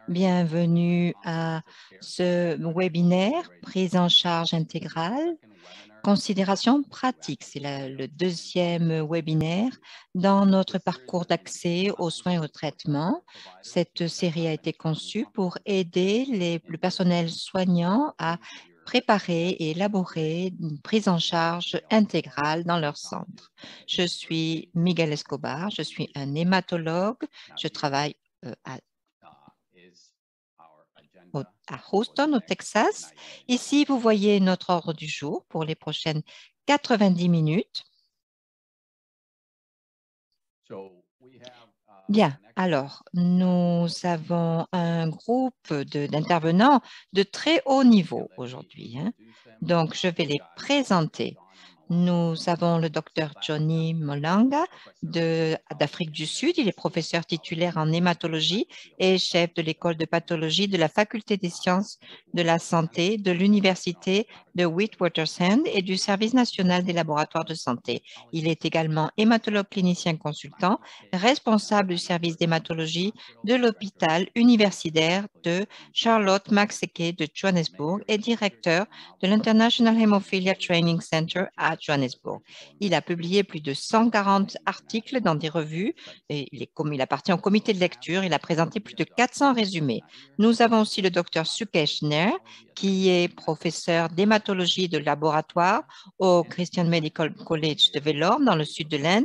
Bienvenue à ce webinaire prise en charge intégrale. Considération pratique, c'est le deuxième webinaire dans notre parcours d'accès aux soins et aux traitements. Cette série a été conçue pour aider le personnel soignant à préparer et élaborer une prise en charge intégrale dans leur centre. Je suis Miguel Escobar, je suis un hématologue, je travaille à Houston, au Texas. Ici, vous voyez notre ordre du jour pour les prochaines 90 minutes. Bien, alors, nous avons un groupe d'intervenants de très haut niveau aujourd'hui, hein. Donc, je vais les présenter. Nous avons le docteur Johnny Molanga d'Afrique du Sud. Il est professeur titulaire en hématologie et chef de l'école de pathologie de la Faculté des sciences de la santé de l'Université de Witwatersrand et du Service national des laboratoires de santé. Il est également hématologue clinicien consultant, responsable du service d'hématologie de l'hôpital universitaire de Charlotte Maxeke de Johannesburg et directeur de l'International Hemophilia Training Center à Johannesburg. Il a publié plus de 140 articles dans des revues et il appartient au comité de lecture. Il a présenté plus de 400 résumés. Nous avons aussi le docteur Sukesh Nair, qui est professeur d'hématologie de laboratoire au Christian Medical College de Vellore, dans le sud de l'Inde.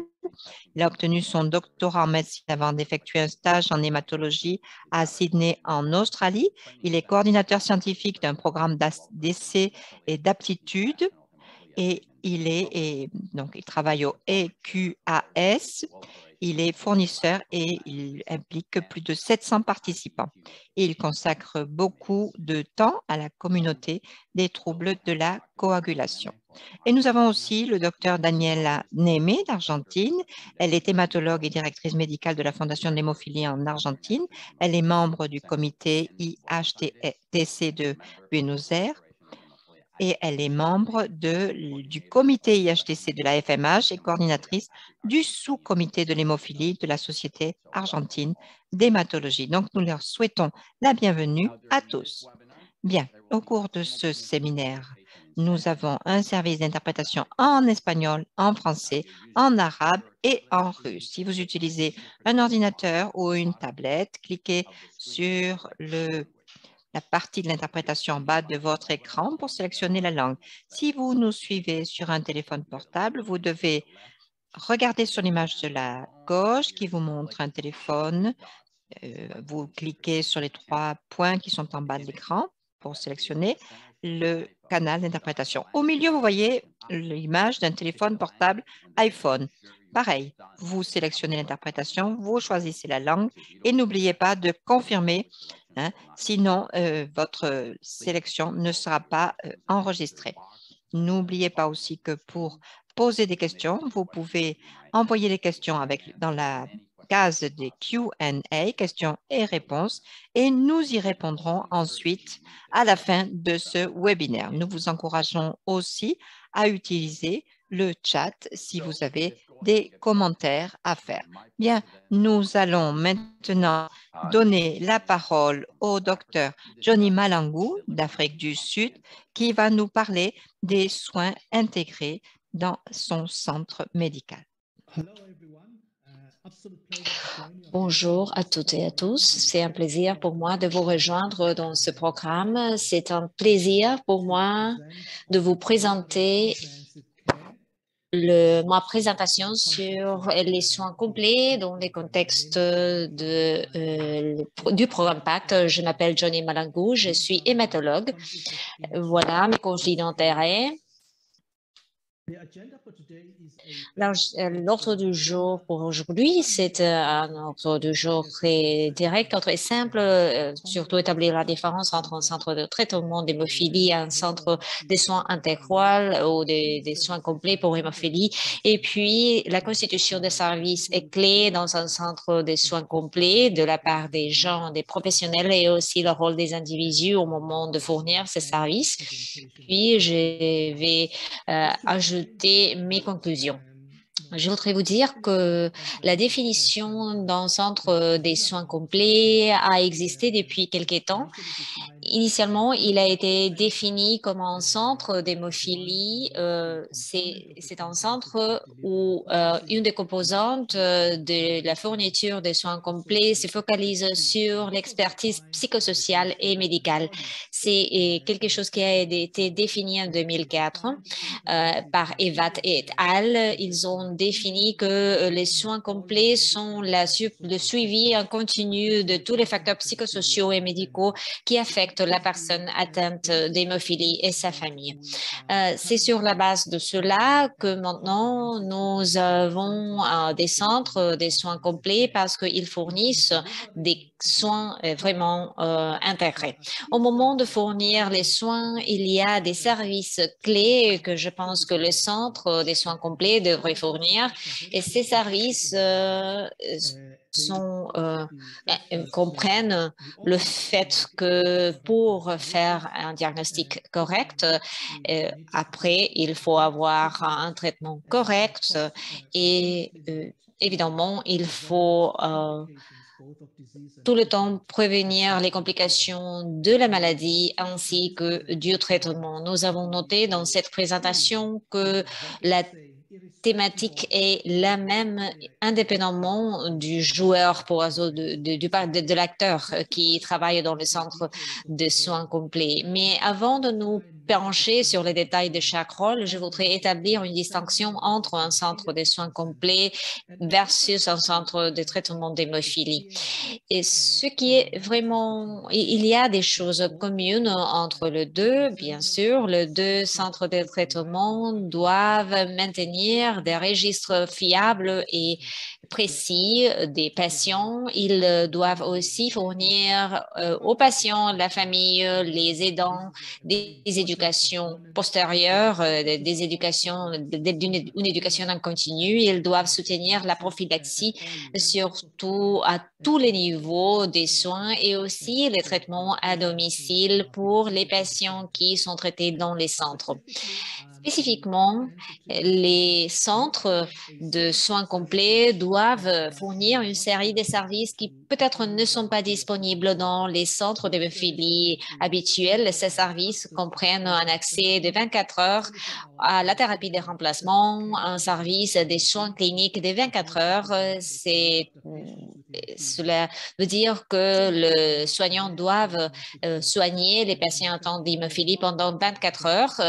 Il a obtenu son doctorat en médecine avant d'effectuer un stage en hématologie à Sydney, en Australie. Il est coordinateur scientifique d'un programme d'essai et d'aptitude et donc il travaille au EQAS. Il est fournisseur et il implique plus de 700 participants. Et il consacre beaucoup de temps à la communauté des troubles de la coagulation. Et nous avons aussi le docteur Daniela Neme d'Argentine. Elle est hématologue et directrice médicale de la Fondation de l'hémophilie en Argentine. Elle est membre du comité IHTC de Buenos Aires et elle est membre du comité IHTC de la FMH et coordinatrice du sous-comité de l'hémophilie de la Société argentine d'hématologie. Donc, nous leur souhaitons la bienvenue à tous. Bien, au cours de ce séminaire, nous avons un service d'interprétation en espagnol, en français, en arabe et en russe. Si vous utilisez un ordinateur ou une tablette, cliquez sur la partie de l'interprétation en bas de votre écran pour sélectionner la langue. Si vous nous suivez sur un téléphone portable, vous devez regarder sur l'image de la gauche qui vous montre un téléphone. Vous cliquez sur les 3 points qui sont en bas de l'écran pour sélectionner le canal d'interprétation. Au milieu, vous voyez l'image d'un téléphone portable iPhone. Pareil, vous sélectionnez l'interprétation, vous choisissez la langue et n'oubliez pas de confirmer, hein, sinon votre sélection ne sera pas enregistrée. N'oubliez pas aussi que pour poser des questions, vous pouvez envoyer les questions dans la case des Q&A, questions et réponses, et nous y répondrons ensuite à la fin de ce webinaire. Nous vous encourageons aussi à utiliser le chat si vous avez des commentaires à faire. Bien, nous allons maintenant donner la parole au docteur Johnny Malangou d'Afrique du Sud qui va nous parler des soins intégrés dans son centre médical. Bonjour à toutes et à tous. C'est un plaisir pour moi de vous rejoindre dans ce programme. C'est un plaisir pour moi de vous présenter ma présentation sur les soins complets dans les contextes du programme PACT. Je m'appelle Johnny Malangou, je suis hématologue. Voilà mes conflits d'intérêts. L'ordre du jour pour aujourd'hui, c'est un ordre du jour très direct, très simple, surtout établir la différence entre un centre de traitement d'hémophilie et un centre de soins intégral ou des soins complets pour hémophilie. Et puis, la constitution des services est clé dans un centre de soins complets de la part des gens, des professionnels et aussi le rôle des individus au moment de fournir ces services. Puis, je vais ajouter mes conclusions. Je voudrais vous dire que la définition d'un centre des soins complets a existé depuis quelque temps. Initialement, il a été défini comme un centre d'hémophilie. C'est un centre où une des composantes de la fourniture des soins complets se focalise sur l'expertise psychosociale et médicale. C'est quelque chose qui a été défini en 2004 par Evat et al. Ils ont défini que les soins complets sont le suivi en continu de tous les facteurs psychosociaux et médicaux qui affectent la personne atteinte d'hémophilie et sa famille. C'est sur la base de cela que maintenant nous avons des centres, des soins complets parce qu'ils fournissent des soins vraiment intégrés. Au moment de fournir les soins, il y a des services clés que je pense que le centre des soins complets devrait fournir et ces services comprennent le fait que pour faire un diagnostic correct, après, il faut avoir un traitement correct et évidemment, il faut tout le temps prévenir les complications de la maladie ainsi que du traitement. Nous avons noté dans cette présentation que la thématique est la même indépendamment du joueur pour de l'acteur qui travaille dans le centre de soins complets. Mais avant de nous pencher sur les détails de chaque rôle, je voudrais établir une distinction entre un centre de soins complets versus un centre de traitement d'hémophilie. Et ce qui est vraiment, il y a des choses communes entre les deux, bien sûr. Les deux centres de traitement doivent maintenir des registres fiables et précis des patients. Ils doivent aussi fournir aux patients, la famille, les aidants, des éducations postérieures, des éducations, une éducation en continu. Ils doivent soutenir la prophylaxie, surtout à tous les niveaux des soins et aussi les traitements à domicile pour les patients qui sont traités dans les centres. Spécifiquement, les centres de soins complets doivent fournir une série de services qui peut-être ne sont pas disponibles dans les centres d'hémophilie habituels. Ces services comprennent un accès de 24 heures à la thérapie de remplacement, un service des soins cliniques de 24 heures. Cela veut dire que le soignant doit soigner les patients atteints d'hémophilie pendant 24 heures.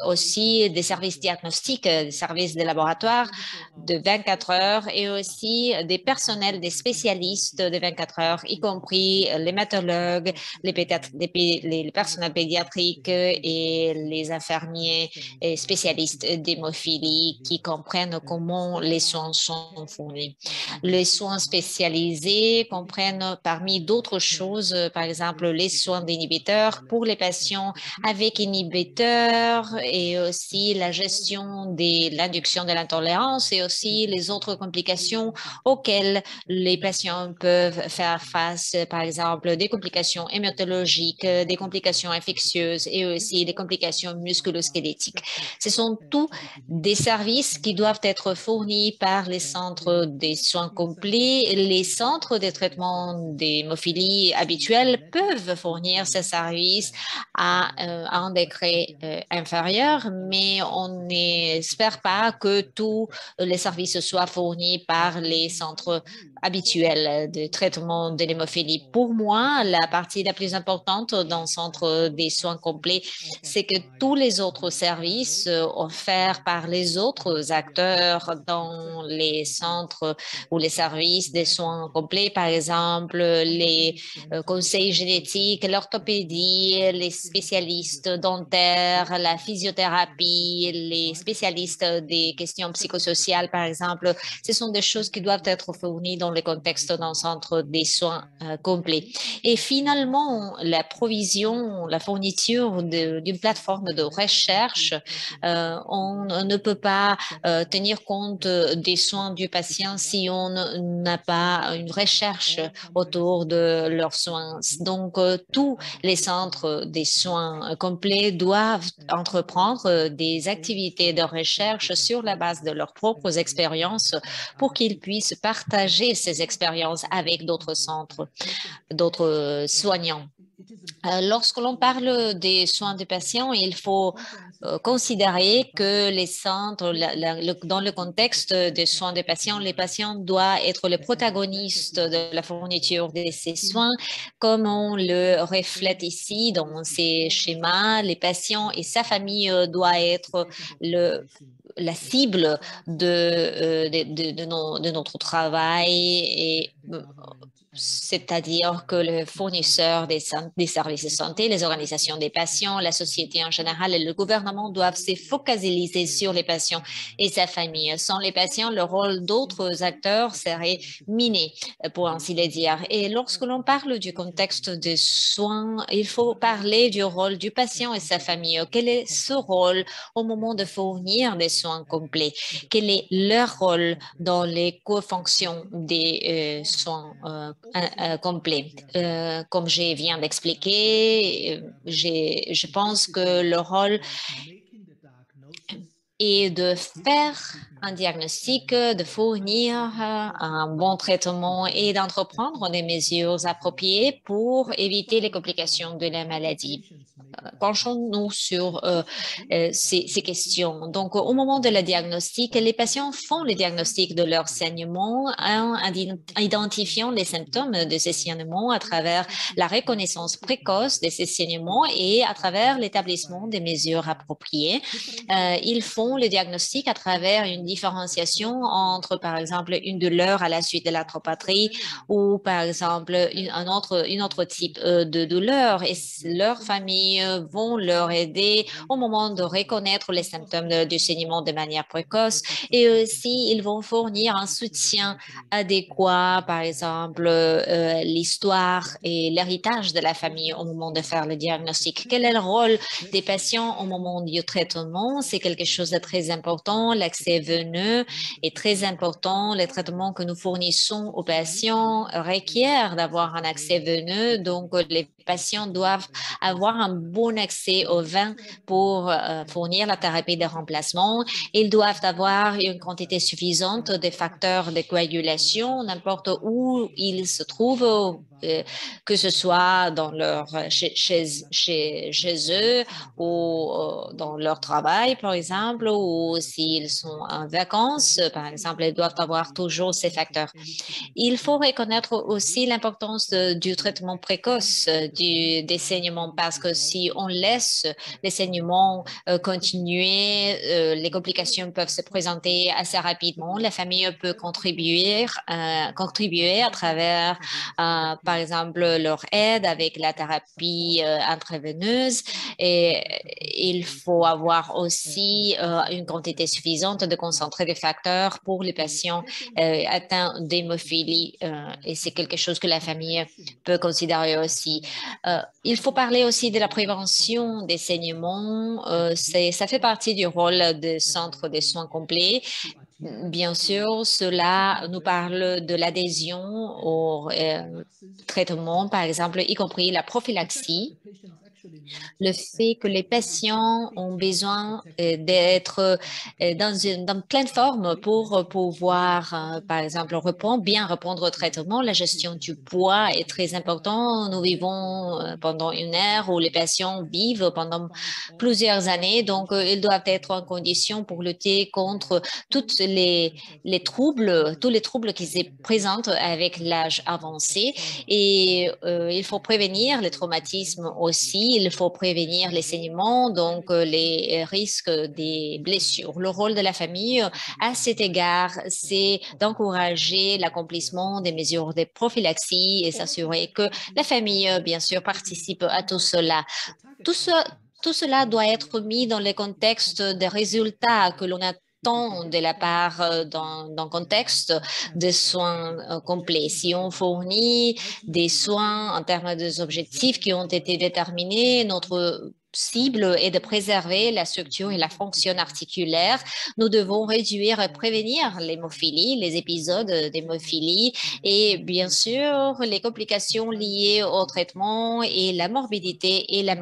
Aussi des services diagnostiques, des services de laboratoire de 24 heures et aussi des personnels, des spécialistes de 24 heures, y compris les hématologues, les personnels pédiatriques et les infirmiers et spécialistes d'hémophilie qui comprennent comment les soins sont fournis. Les soins spécialisés comprennent parmi d'autres choses, par exemple, les soins d'inhibiteurs pour les patients avec inhibiteurs et aussi la gestion de l'induction de l'intolérance et aussi les autres complications auxquelles les patients peuvent faire face, par exemple, des complications hématologiques, des complications infectieuses et aussi des complications musculo-squelettiques. Ce sont tous des services qui doivent être fournis par les centres des soins complets. Les centres de traitement d'hémophilie habituels peuvent fournir ces services à un degré inférieur, mais on n'espère pas que tous les services soient fournis par les centres habituels de traitement de l'hémophilie. Pour moi, la partie la plus importante dans le centre des soins complets, c'est que tous les autres services offerts par les autres acteurs dans les centres ou les services des soins complets, par exemple les conseils génétiques, l'orthopédie, les spécialistes dentaires, la physiothérapie, les spécialistes des questions psychosociales, par exemple, ce sont des choses qui doivent être fournies dans le contexte d'un centre des soins complets. Et finalement, la provision, la fourniture d'une plateforme de recherche, on ne peut pas tenir compte des soins du patient si on n'a n'a pas une recherche autour de leurs soins. Donc, tous les centres des soins complets doivent entreprendre des activités de recherche sur la base de leurs propres expériences pour qu'ils puissent partager ces expériences avec d'autres centres, d'autres soignants. Lorsque l'on parle des soins des patients, il faut considérer que les centres, dans le contexte des soins des patients, les patients doivent être les protagonistes de la fourniture de ces soins, comme on le reflète ici dans ces schémas. Les patients et sa famille doivent être la cible de notre travail et c'est-à-dire que le fournisseur des services de santé, les organisations des patients, la société en général et le gouvernement doivent se focaliser sur les patients et sa famille. Sans les patients, le rôle d'autres acteurs serait miné, pour ainsi le dire. Et lorsque l'on parle du contexte des soins, il faut parler du rôle du patient et sa famille. Quel est ce rôle au moment de fournir des soins complets? Quel est leur rôle dans les co-fonctions des soins complet. Comme je viens d'expliquer, je pense que le rôle est de faire un diagnostic, de fournir un bon traitement et d'entreprendre des mesures appropriées pour éviter les complications de la maladie. Penchons-nous sur ces questions. Donc, au moment de la diagnostic, les patients font le diagnostic de leur saignement en identifiant les symptômes de ces saignements à travers la reconnaissance précoce de ces saignements et à travers l'établissement des mesures appropriées. Ils font le diagnostic à travers une différenciation entre, par exemple, une douleur à la suite de la traumatie ou, par exemple, une autre type de douleur. Et leur famille vont leur aider au moment de reconnaître les symptômes du saignement de manière précoce et aussi ils vont fournir un soutien adéquat, par exemple l'histoire et l'héritage de la famille au moment de faire le diagnostic. Quel est le rôle des patients au moment du traitement? C'est quelque chose de très important. L'accès veineux est très important. Les traitements que nous fournissons aux patients requièrent d'avoir un accès veineux. Donc, les patients doivent avoir un bon accès au vin pour fournir la thérapie de remplacement. Ils doivent avoir une quantité suffisante de facteurs de coagulation, n'importe où ils se trouvent, que ce soit dans chez eux ou dans leur travail, par exemple, ou s'ils sont en vacances, par exemple, ils doivent avoir toujours ces facteurs. Il faut reconnaître aussi l'importance du traitement précoce des saignements parce que si on laisse les saignements continuer, les complications peuvent se présenter assez rapidement. La famille peut contribuer à travers, par exemple, leur aide avec la thérapie intraveineuse et il faut avoir aussi une quantité suffisante de concentré des facteurs pour les patients atteints d'hémophilie et c'est quelque chose que la famille peut considérer aussi. Il faut parler aussi de la prévention des saignements. Ça fait partie du rôle des centres de soins complets. Bien sûr, cela nous parle de l'adhésion au traitement, par exemple, y compris la prophylaxie. Le fait que les patients ont besoin d'être dans pleine forme pour pouvoir, par exemple, bien répondre au traitement. La gestion du poids est très importante. Nous vivons pendant une ère où les patients vivent pendant plusieurs années, donc ils doivent être en condition pour lutter contre tous les troubles qui se présentent avec l'âge avancé. Et il faut prévenir les traumatismes aussi. Il faut prévenir les saignements, donc les risques des blessures. Le rôle de la famille à cet égard, c'est d'encourager l'accomplissement des mesures de prophylaxie et s'assurer que la famille, bien sûr, participe à tout cela. Tout, ce, tout cela doit être mis dans le contexte des résultats que l'on attend de la part dans le contexte de soins complets. Si on fournit des soins en termes des objectifs qui ont été déterminés, notre cible est de préserver la structure et la fonction articulaire. Nous devons réduire et prévenir l'hémophilie, les épisodes d'hémophilie et bien sûr les complications liées au traitement et la morbidité et la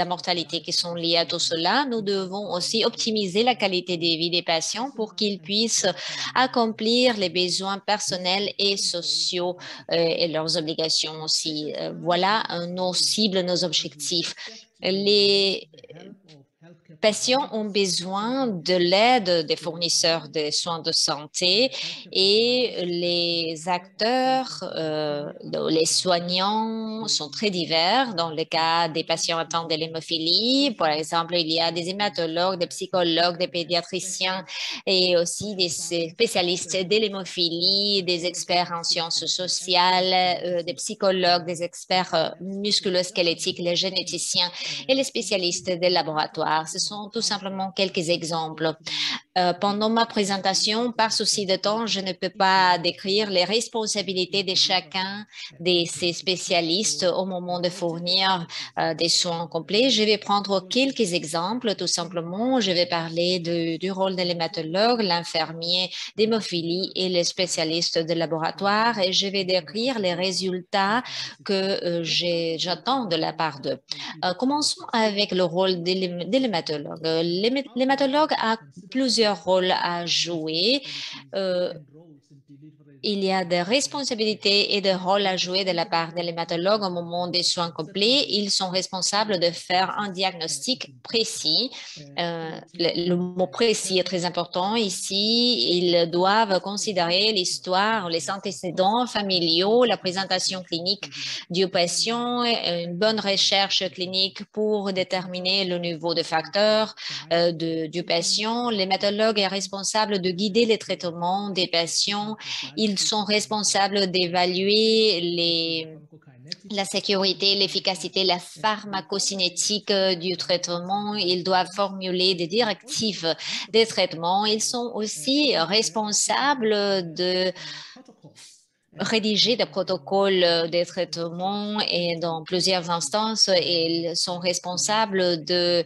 mortalité qui sont liées à tout cela. Nous devons aussi optimiser la qualité de vie des patients pour qu'ils puissent accomplir les besoins personnels et sociaux et leurs obligations aussi. Voilà nos cibles, nos objectifs. Les patients ont besoin de l'aide des fournisseurs de soins de santé et les acteurs, les soignants sont très divers. Dans le cas des patients atteints de l'hémophilie, par exemple, il y a des hématologues, des psychologues, des pédiatriciens et aussi des spécialistes de l'hémophilie, des experts en sciences sociales, des psychologues, des experts musculo-squelettiques, les généticiens et les spécialistes des laboratoires. Ce sont tout simplement quelques exemples. Pendant ma présentation, par souci de temps, je ne peux pas décrire les responsabilités de chacun de ces spécialistes au moment de fournir des soins complets. Je vais prendre quelques exemples, tout simplement. Je vais parler du rôle de l'hématologue, l'infirmier d'hémophilie et les spécialistes de laboratoire et je vais décrire les résultats que j'attends de la part d'eux. Commençons avec le rôle de l'hématologue. L'hématologue a plusieurs rôles à jouer. Euh, il y a des responsabilités et des rôles à jouer de la part de l'hématologue au moment des soins complets. Ils sont responsables de faire un diagnostic précis. Le mot précis est très important ici. Ils doivent considérer l'histoire, les antécédents familiaux, la présentation clinique du patient, une bonne recherche clinique pour déterminer le niveau de facteurs du patient. L'hématologue est responsable de guider les traitements des patients. Ils sont responsables d'évaluer la sécurité, l'efficacité, la pharmacocinétique du traitement. Ils doivent formuler des directives des traitements. Ils sont aussi responsables de rédiger des protocoles de traitement et dans plusieurs instances, ils sont responsables de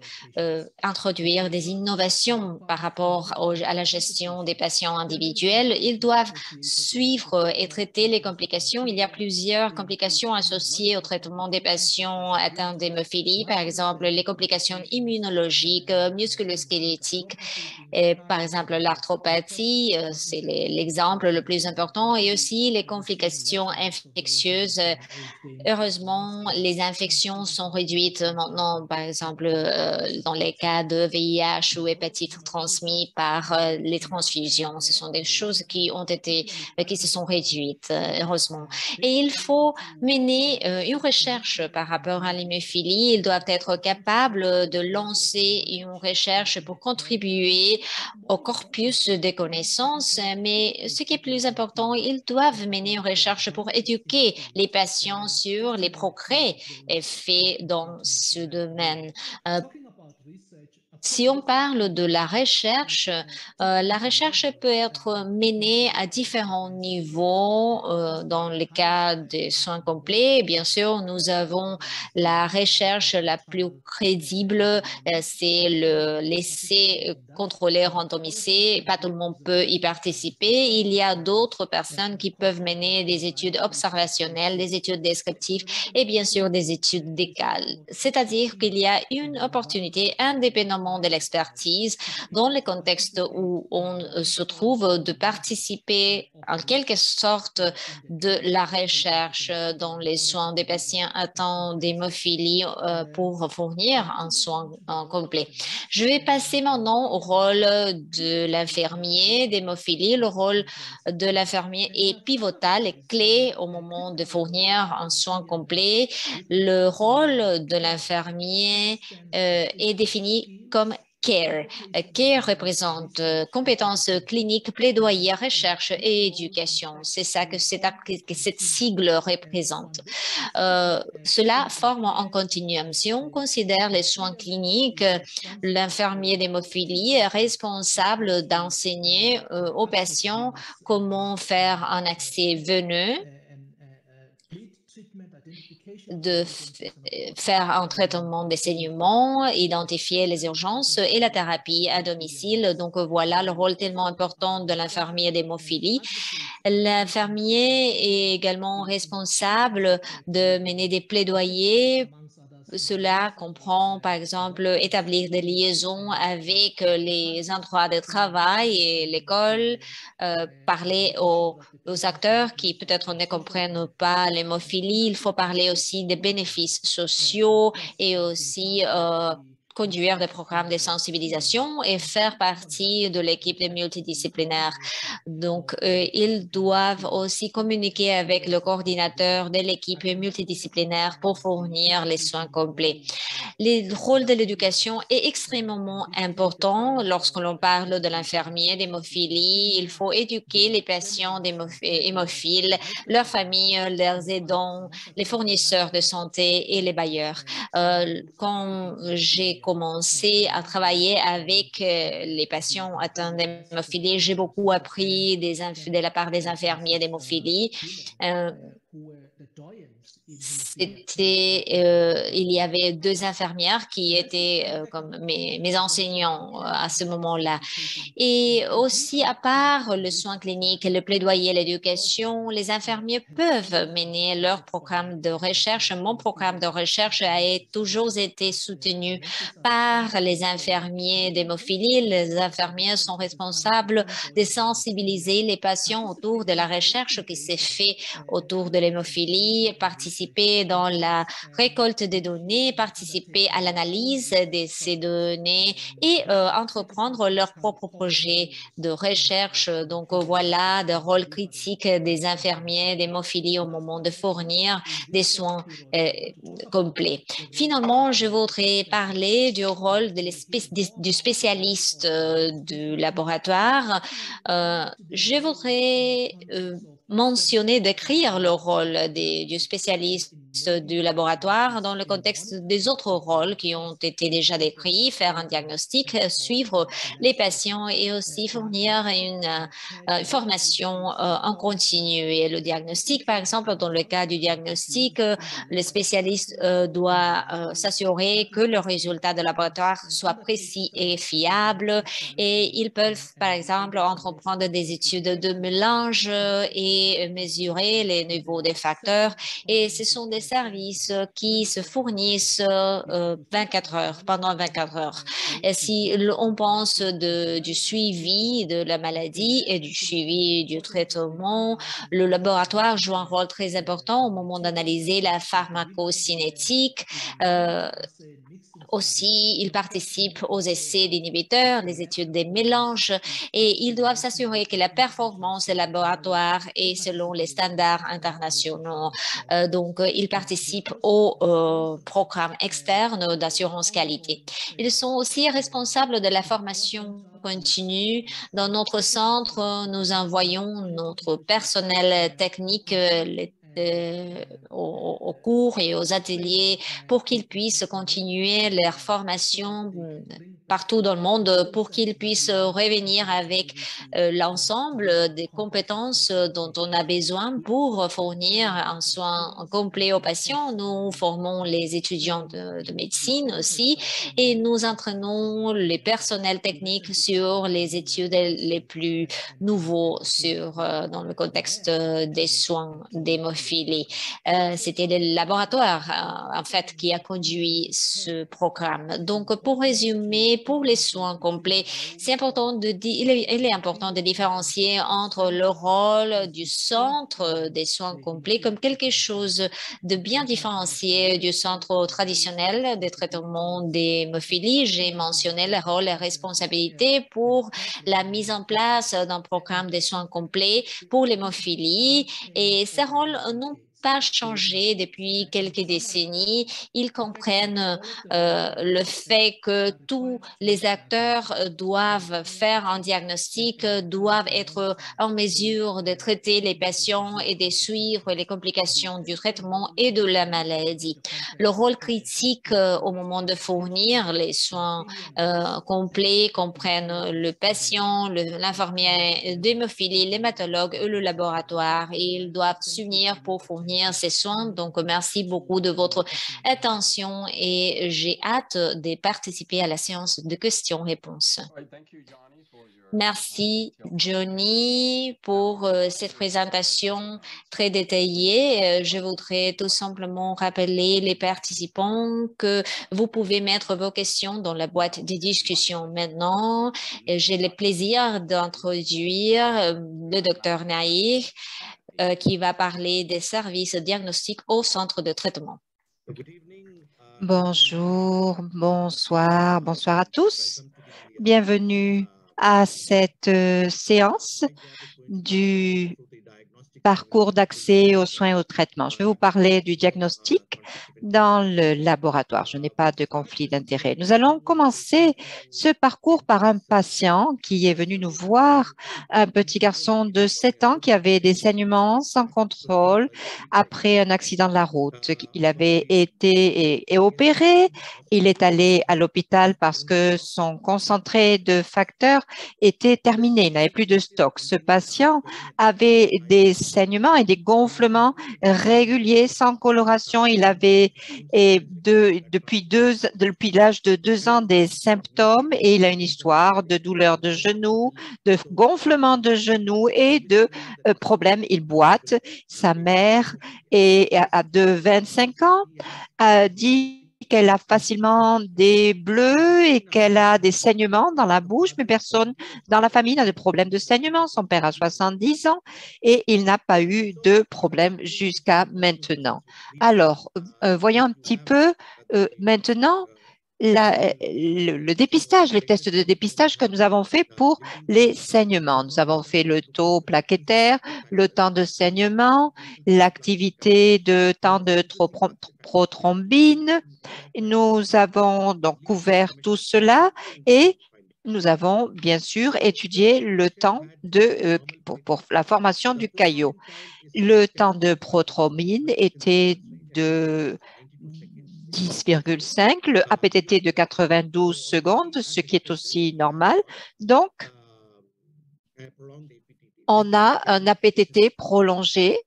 introduire des innovations par rapport à la gestion des patients individuels. Ils doivent suivre et traiter les complications. Il y a plusieurs complications associées au traitement des patients atteints d'hémophilie, par exemple les complications immunologiques, musculo-squelettiques, et, par exemple l'arthropathie, c'est l'exemple le plus important, et aussi les complications infectieuses. Heureusement, les infections sont réduites maintenant, par exemple, dans les cas de VIH ou hépatite transmise par les transfusions. Ce sont des choses qui se sont réduites, heureusement. Et il faut mener une recherche par rapport à l'hémophilie. Ils doivent être capables de lancer une recherche pour contribuer au corpus des connaissances, mais ce qui est plus important, ils doivent mener une recherche pour éduquer les patients sur les progrès faits dans ce domaine. Euh, Si on parle de la recherche peut être menée à différents niveaux. Dans le cas des soins complets, bien sûr, nous avons la recherche la plus crédible, c'est l'essai contrôlé randomisé. Pas tout le monde peut y participer. Il y a d'autres personnes qui peuvent mener des études observationnelles, des études descriptives et bien sûr des études d'écale. C'est-à-dire qu'il y a une opportunité indépendamment de l'expertise dans le contexte où on se trouve de participer en quelque sorte de la recherche dans les soins des patients atteints d'hémophilie pour fournir un soin complet. Je vais passer maintenant au rôle de l'infirmier d'hémophilie. Le rôle de l'infirmier est pivotal et clé au moment de fournir un soin complet. Le rôle de l'infirmier est défini comme CARE. CARE représente compétences cliniques, plaidoyer, recherche et éducation. C'est ça que cette sigle représente. Cela forme un continuum. Si on considère les soins cliniques, l'infirmier d'hémophilie est responsable d'enseigner aux patients comment faire un accès veineux de faire un traitement des saignements, identifier les urgences et la thérapie à domicile. Donc voilà le rôle tellement important de l'infirmier d'hémophilie. L'infirmier est également responsable de mener des plaidoyers. Cela comprend, par exemple, établir des liaisons avec les endroits de travail et l'école, parler aux acteurs qui peut-être ne comprennent pas l'hémophilie. Il faut parler aussi des bénéfices sociaux et aussi conduire des programmes de sensibilisation et faire partie de l'équipe multidisciplinaire. Donc, ils doivent aussi communiquer avec le coordinateur de l'équipe multidisciplinaire pour fournir les soins complets. Le rôle de l'éducation est extrêmement important lorsque l'on parle de l'infirmier d'hémophilie. Il faut éduquer les patients d'hémophiles, leurs familles, leurs aidants, les fournisseurs de santé et les bailleurs. Quand j'ai commencé à travailler avec les patients atteints d'hémophilie, j'ai beaucoup appris de la part des infirmiers d'hémophilie. Il y avait deux infirmières qui étaient comme mes enseignants à ce moment-là. Et aussi, à part le soin clinique, le plaidoyer, l'éducation, les infirmiers peuvent mener leur programme de recherche. Mon programme de recherche a toujours été soutenu par les infirmiers d'hémophilie. Les infirmiers sont responsables de sensibiliser les patients autour de la recherche qui s'est faite autour de l'hémophilie, participer dans la récolte des données, participer à l'analyse de ces données et entreprendre leur propre projet de recherche. Donc voilà le rôle critique des infirmiers d'hémophilie au moment de fournir des soins complets. Finalement, je voudrais parler du rôle du spécialiste du laboratoire. Je voudrais mentionner, décrire le rôle du spécialiste du laboratoire dans le contexte des autres rôles qui ont été déjà décrits, faire un diagnostic, suivre les patients et aussi fournir une formation en continu. Et le diagnostic, par exemple, dans le cas du diagnostic, le spécialiste doit s'assurer que le résultat de laboratoire soit précis et fiable et ils peuvent, par exemple, entreprendre des études de mélange et mesurer les niveaux des facteurs. Et ce sont des services qui se fournissent 24 heures, pendant 24 heures. Et si on pense du suivi de la maladie et du suivi du traitement, le laboratoire joue un rôle très important au moment d'analyser la pharmacocinétique. Aussi, ils participent aux essais d'inhibiteurs, les études des mélanges et ils doivent s'assurer que la performance des laboratoires est selon les standards internationaux. Donc, ils participent au programme externe d'assurance qualité. Ils sont aussi responsables de la formation continue. Dans notre centre, nous envoyons notre personnel technique, aux cours et aux ateliers pour qu'ils puissent continuer leur formation partout dans le monde, pour qu'ils puissent revenir avec l'ensemble des compétences dont on a besoin pour fournir un soin complet aux patients. Nous formons les étudiants de médecine aussi et nous entraînons les personnels techniques sur les études les plus nouveaux dans le contexte des soins d'hémophilie. C'était le laboratoire, en fait, qui a conduit ce programme. Donc, pour résumer, pour les soins complets, c'est important il est important de différencier entre le rôle du centre des soins complets comme quelque chose de bien différencié du centre traditionnel des traitements d'hémophilie. J'ai mentionné le rôle et responsabilité pour la mise en place d'un programme de soins complets pour l'hémophilie et ces rôles n'ont pas changé depuis quelques décennies. Ils comprennent le fait que tous les acteurs doivent faire un diagnostic, doivent être en mesure de traiter les patients et de suivre les complications du traitement et de la maladie. Le rôle critique au moment de fournir les soins complets comprennent le patient, l'infirmier d'hémophilie, l'hématologue et le laboratoire. Et ils doivent s'unir pour fournir fournir ces soins. Donc, merci beaucoup de votre attention et j'ai hâte de participer à la séance de questions-réponses. Merci, Johnny, pour cette présentation très détaillée. Je voudrais tout simplement rappeler les participants que vous pouvez mettre vos questions dans la boîte de discussion maintenant. J'ai le plaisir d'introduire le docteur Naïr qui va parler des services diagnostiques au centre de traitement. Bonjour, bonsoir, bonsoir à tous. Bienvenue à cette séance du parcours d'accès aux soins et aux traitements. Je vais vous parler du diagnostic dans le laboratoire. Je n'ai pas de conflit d'intérêt. Nous allons commencer ce parcours par un patient qui est venu nous voir, un petit garçon de 7 ans qui avait des saignements sans contrôle après un accident de la route. Il avait été opéré. Il est allé à l'hôpital parce que son concentré de facteurs était terminé. Il n'avait plus de stock. Ce patient avait des saignements et des gonflements réguliers sans coloration. Il avait depuis l'âge de 2 ans des symptômes et il a une histoire de douleur de genoux, de gonflement de genoux et de problèmes. Il boite. Sa mère de 25 ans a dit qu'elle a facilement des bleus et qu'elle a des saignements dans la bouche, mais personne dans la famille n'a de problème de saignement. Son père a 70 ans et il n'a pas eu de problème jusqu'à maintenant. Alors, voyons un petit peu maintenant le dépistage, les tests de dépistage que nous avons fait pour les saignements. Nous avons fait le taux plaquettaire, le temps de saignement, l'activité de temps de prothrombine. Nous avons donc couvert tout cela et nous avons bien sûr étudié le temps pour la formation du caillot. Le temps de prothrombine était de 10,5, le APTT de 92 secondes, ce qui est aussi normal. Donc, on a un APTT prolongé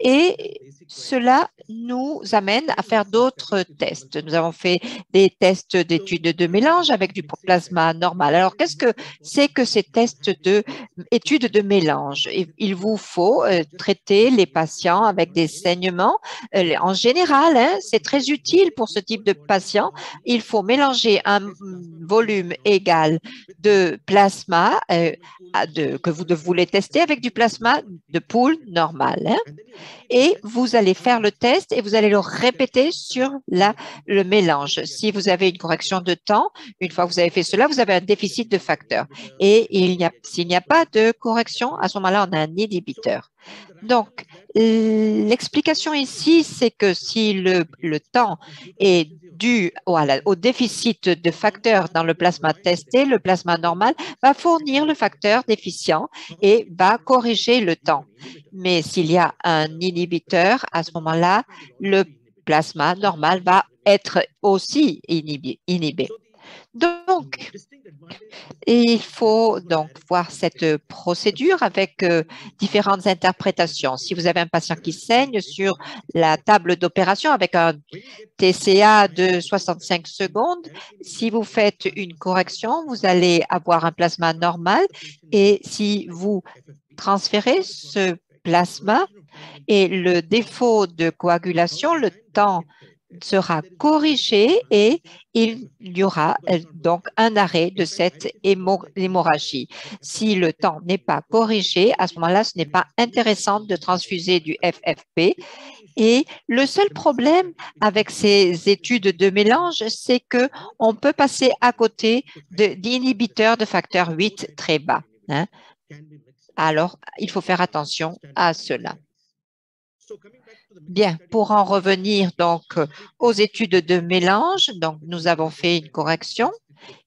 et cela nous amène à faire d'autres tests. Nous avons fait des tests d'études de mélange avec du plasma normal. Alors, qu'est-ce que c'est que ces tests d'études de mélange? Il vous faut traiter les patients avec des saignements. En général, c'est très utile pour ce type de patient. Il faut mélanger un volume égal de plasma que vous voulez tester avec du plasma de poule normal. Et vous allez faire le test et vous allez le répéter sur le mélange. Si vous avez une correction de temps, une fois que vous avez fait cela, vous avez un déficit de facteurs. Et s'il n'y a pas de correction, à ce moment-là, on a un inhibiteur. Donc, l'explication ici, c'est que si le temps est dû au déficit de facteurs dans le plasma testé, le plasma normal va fournir le facteur déficient et va corriger le temps. Mais s'il y a un inhibiteur, à ce moment-là, le plasma normal va être aussi inhibé. Donc, il faut donc voir cette procédure avec différentes interprétations. Si vous avez un patient qui saigne sur la table d'opération avec un TCA de 65 secondes, si vous faites une correction, vous allez avoir un plasma normal et si vous transférez ce plasma et le défaut de coagulation, le temps sera corrigé et il y aura donc un arrêt de cette hémorragie. Si le temps n'est pas corrigé, à ce moment-là, ce n'est pas intéressant de transfuser du FFP. Et le seul problème avec ces études de mélange, c'est qu'on peut passer à côté d'inhibiteurs de facteur 8 très bas. Alors, il faut faire attention à cela. Bien, pour en revenir donc aux études de mélange, donc nous avons fait une correction.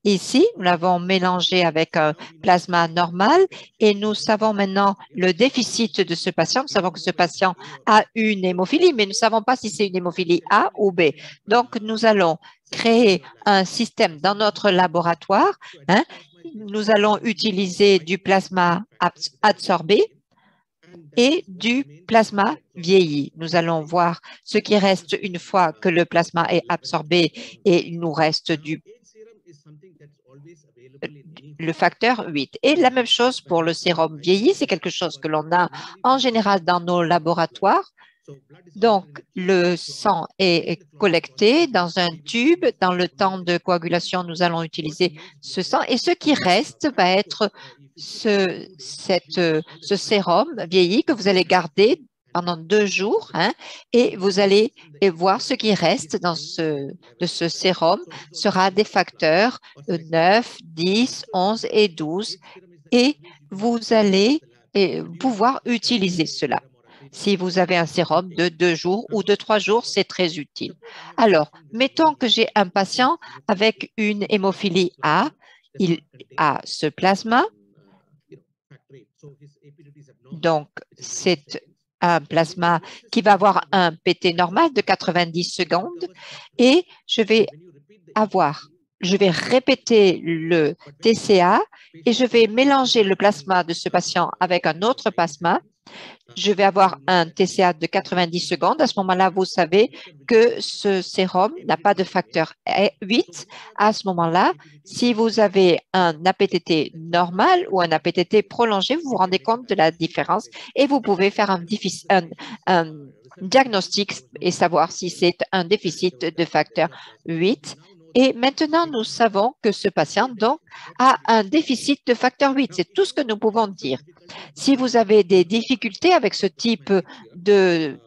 Ici, nous l'avons mélangé avec un plasma normal et nous savons maintenant le déficit de ce patient. Nous savons que ce patient a une hémophilie, mais nous ne savons pas si c'est une hémophilie A ou B. Donc, nous allons créer un système dans notre laboratoire. Nous allons utiliser du plasma adsorbé et du plasma vieilli. Nous allons voir ce qui reste une fois que le plasma est absorbé et il nous reste le facteur 8. Et la même chose pour le sérum vieilli, c'est quelque chose que l'on a en général dans nos laboratoires. Donc, le sang est collecté dans un tube. Dans le temps de coagulation, nous allons utiliser ce sang et ce qui reste va être ce sérum vieilli que vous allez garder pendant 2 jours et vous allez voir ce qui reste de ce sérum sera des facteurs 9, 10, 11 et 12 et vous allez pouvoir utiliser cela. Si vous avez un sérum de 2 jours ou de 3 jours, c'est très utile. Alors, mettons que j'ai un patient avec une hémophilie A. Il a ce plasma. Donc, c'est un plasma qui va avoir un PT normal de 90 secondes et je vais répéter le TCA et je vais mélanger le plasma de ce patient avec un autre plasma. Je vais avoir un TCA de 90 secondes. À ce moment-là, vous savez que ce sérum n'a pas de facteur 8. À ce moment-là, si vous avez un APTT normal ou un APTT prolongé, vous vous rendez compte de la différence et vous pouvez faire un diagnostic et savoir si c'est un déficit de facteur 8. Et maintenant, nous savons que ce patient donc, a un déficit de facteur 8. C'est tout ce que nous pouvons dire. Si vous avez des difficultés avec ce type de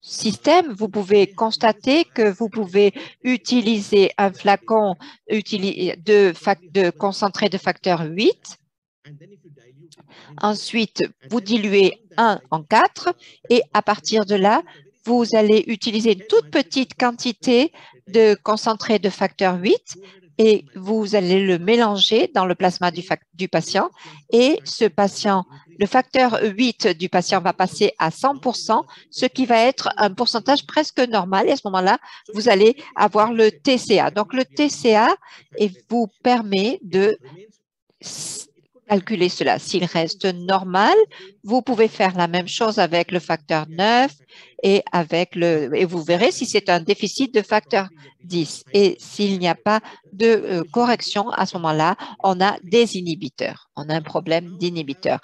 système, vous pouvez constater que vous pouvez utiliser un flacon de concentré de facteur 8. Ensuite, vous diluez 1 en 4 et à partir de là, vous allez utiliser une toute petite quantité de concentré de facteur 8 et vous allez le mélanger dans le plasma du patient et le facteur 8 du patient va passer à 100%, ce qui va être un pourcentage presque normal et à ce moment-là, vous allez avoir le TCA. Donc, le TCA vous permet de calculer cela. S'il reste normal, vous pouvez faire la même chose avec le facteur 9 et vous verrez si c'est un déficit de facteur 10. Et s'il n'y a pas de correction, à ce moment-là, on a des inhibiteurs. On a un problème d'inhibiteur.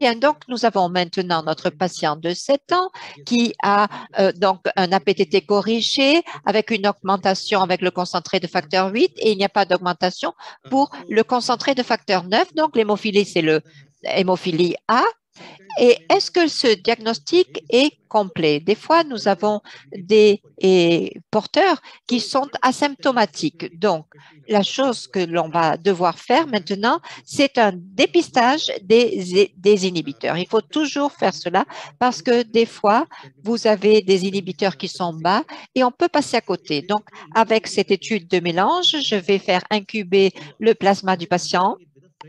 Bien, donc, nous avons maintenant notre patient de 7 ans qui a donc un APTT corrigé avec une augmentation avec le concentré de facteur 8 et il n'y a pas d'augmentation pour le concentré de facteur 9. Donc, l'hémophilie, c'est l'hémophilie A. Et est-ce que ce diagnostic est complet? Des fois, nous avons des porteurs qui sont asymptomatiques. Donc, la chose que l'on va devoir faire maintenant, c'est un dépistage des inhibiteurs. Il faut toujours faire cela parce que des fois, vous avez des inhibiteurs qui sont bas et on peut passer à côté. Donc, avec cette étude de mélange, je vais faire incuber le plasma du patient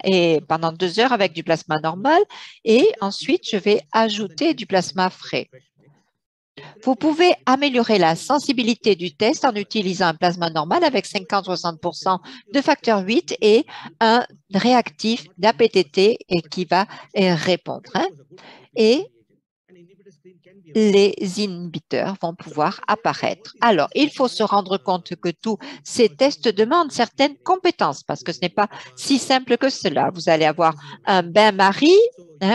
et pendant 2 heures avec du plasma normal et ensuite je vais ajouter du plasma frais. Vous pouvez améliorer la sensibilité du test en utilisant un plasma normal avec 50-60% de facteur 8 et un réactif d'APTT qui va répondre. Et les inhibiteurs vont pouvoir apparaître. Alors, il faut se rendre compte que tous ces tests demandent certaines compétences parce que ce n'est pas si simple que cela. Vous allez avoir un bain-marie,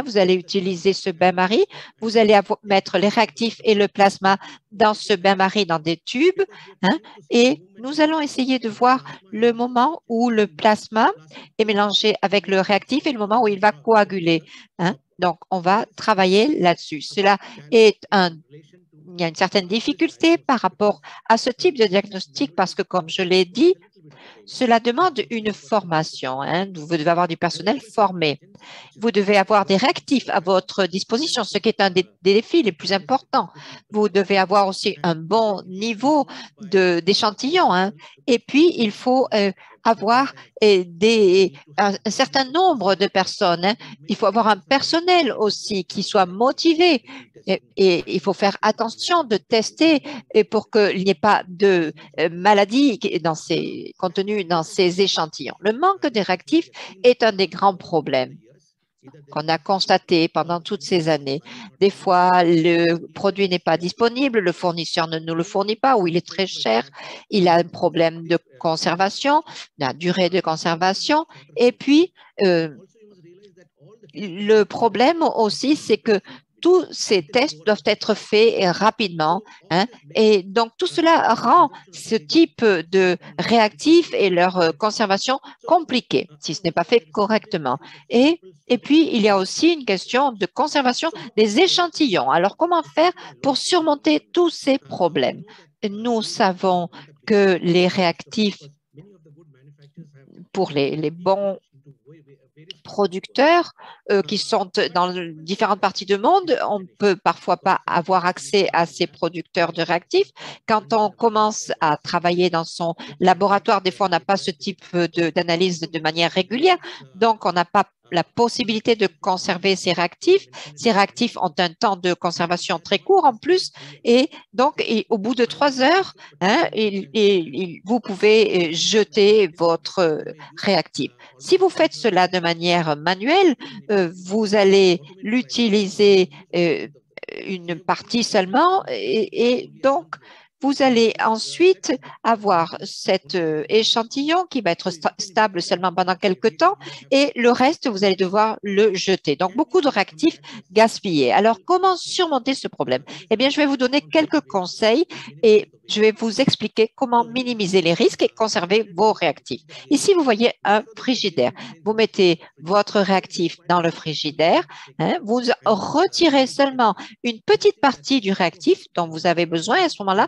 vous allez utiliser ce bain-marie, vous allez mettre les réactifs et le plasma dans ce bain-marie dans des tubes et nous allons essayer de voir le moment où le plasma est mélangé avec le réactif et le moment où il va coaguler. Donc, on va travailler là-dessus. Il y a une certaine difficulté par rapport à ce type de diagnostic parce que, comme je l'ai dit, cela demande une formation. Vous devez avoir du personnel formé. Vous devez avoir des réactifs à votre disposition, ce qui est un des défis les plus importants. Vous devez avoir aussi un bon niveau d'échantillon. Et puis, il faut avoir un certain nombre de personnes. Il faut avoir un personnel aussi qui soit motivé. Et il faut faire attention de tester pour qu'il n'y ait pas de maladie contenue dans ces échantillons. Le manque de réactifs est un des grands problèmes. qu'on a constaté pendant toutes ces années. Des fois, le produit n'est pas disponible, le fournisseur ne nous le fournit pas ou il est très cher, il a un problème de conservation, la durée de conservation. Et puis, le problème aussi, c'est que tous ces tests doivent être faits rapidement, hein, et donc tout cela rend ce type de réactifs et leur conservation compliquée si ce n'est pas fait correctement. Et puis, il y a aussi une question de conservation des échantillons. Alors, comment faire pour surmonter tous ces problèmes? Nous savons que les réactifs pour les bons producteurs qui sont dans différentes parties du monde. On ne peut parfois pas avoir accès à ces producteurs de réactifs. Quand on commence à travailler dans son laboratoire, des fois, on n'a pas ce type d'analyse de manière régulière. Donc, on n'a pas la possibilité de conserver ces réactifs. Ces réactifs ont un temps de conservation très court en plus. Et donc, au bout de 3 heures, hein, vous pouvez jeter votre réactif. Si vous faites cela de manière manuelle, vous allez l'utiliser une partie seulement et donc vous allez ensuite avoir cet échantillon qui va être stable seulement pendant quelques temps et le reste, vous allez devoir le jeter. Donc, beaucoup de réactifs gaspillés. Alors, comment surmonter ce problème? Eh bien, je vais vous donner quelques conseils et je vais vous expliquer comment minimiser les risques et conserver vos réactifs. Ici, vous voyez un frigidaire. Vous mettez votre réactif dans le frigidaire. Hein, vous retirez seulement une petite partie du réactif dont vous avez besoin et à ce moment-là,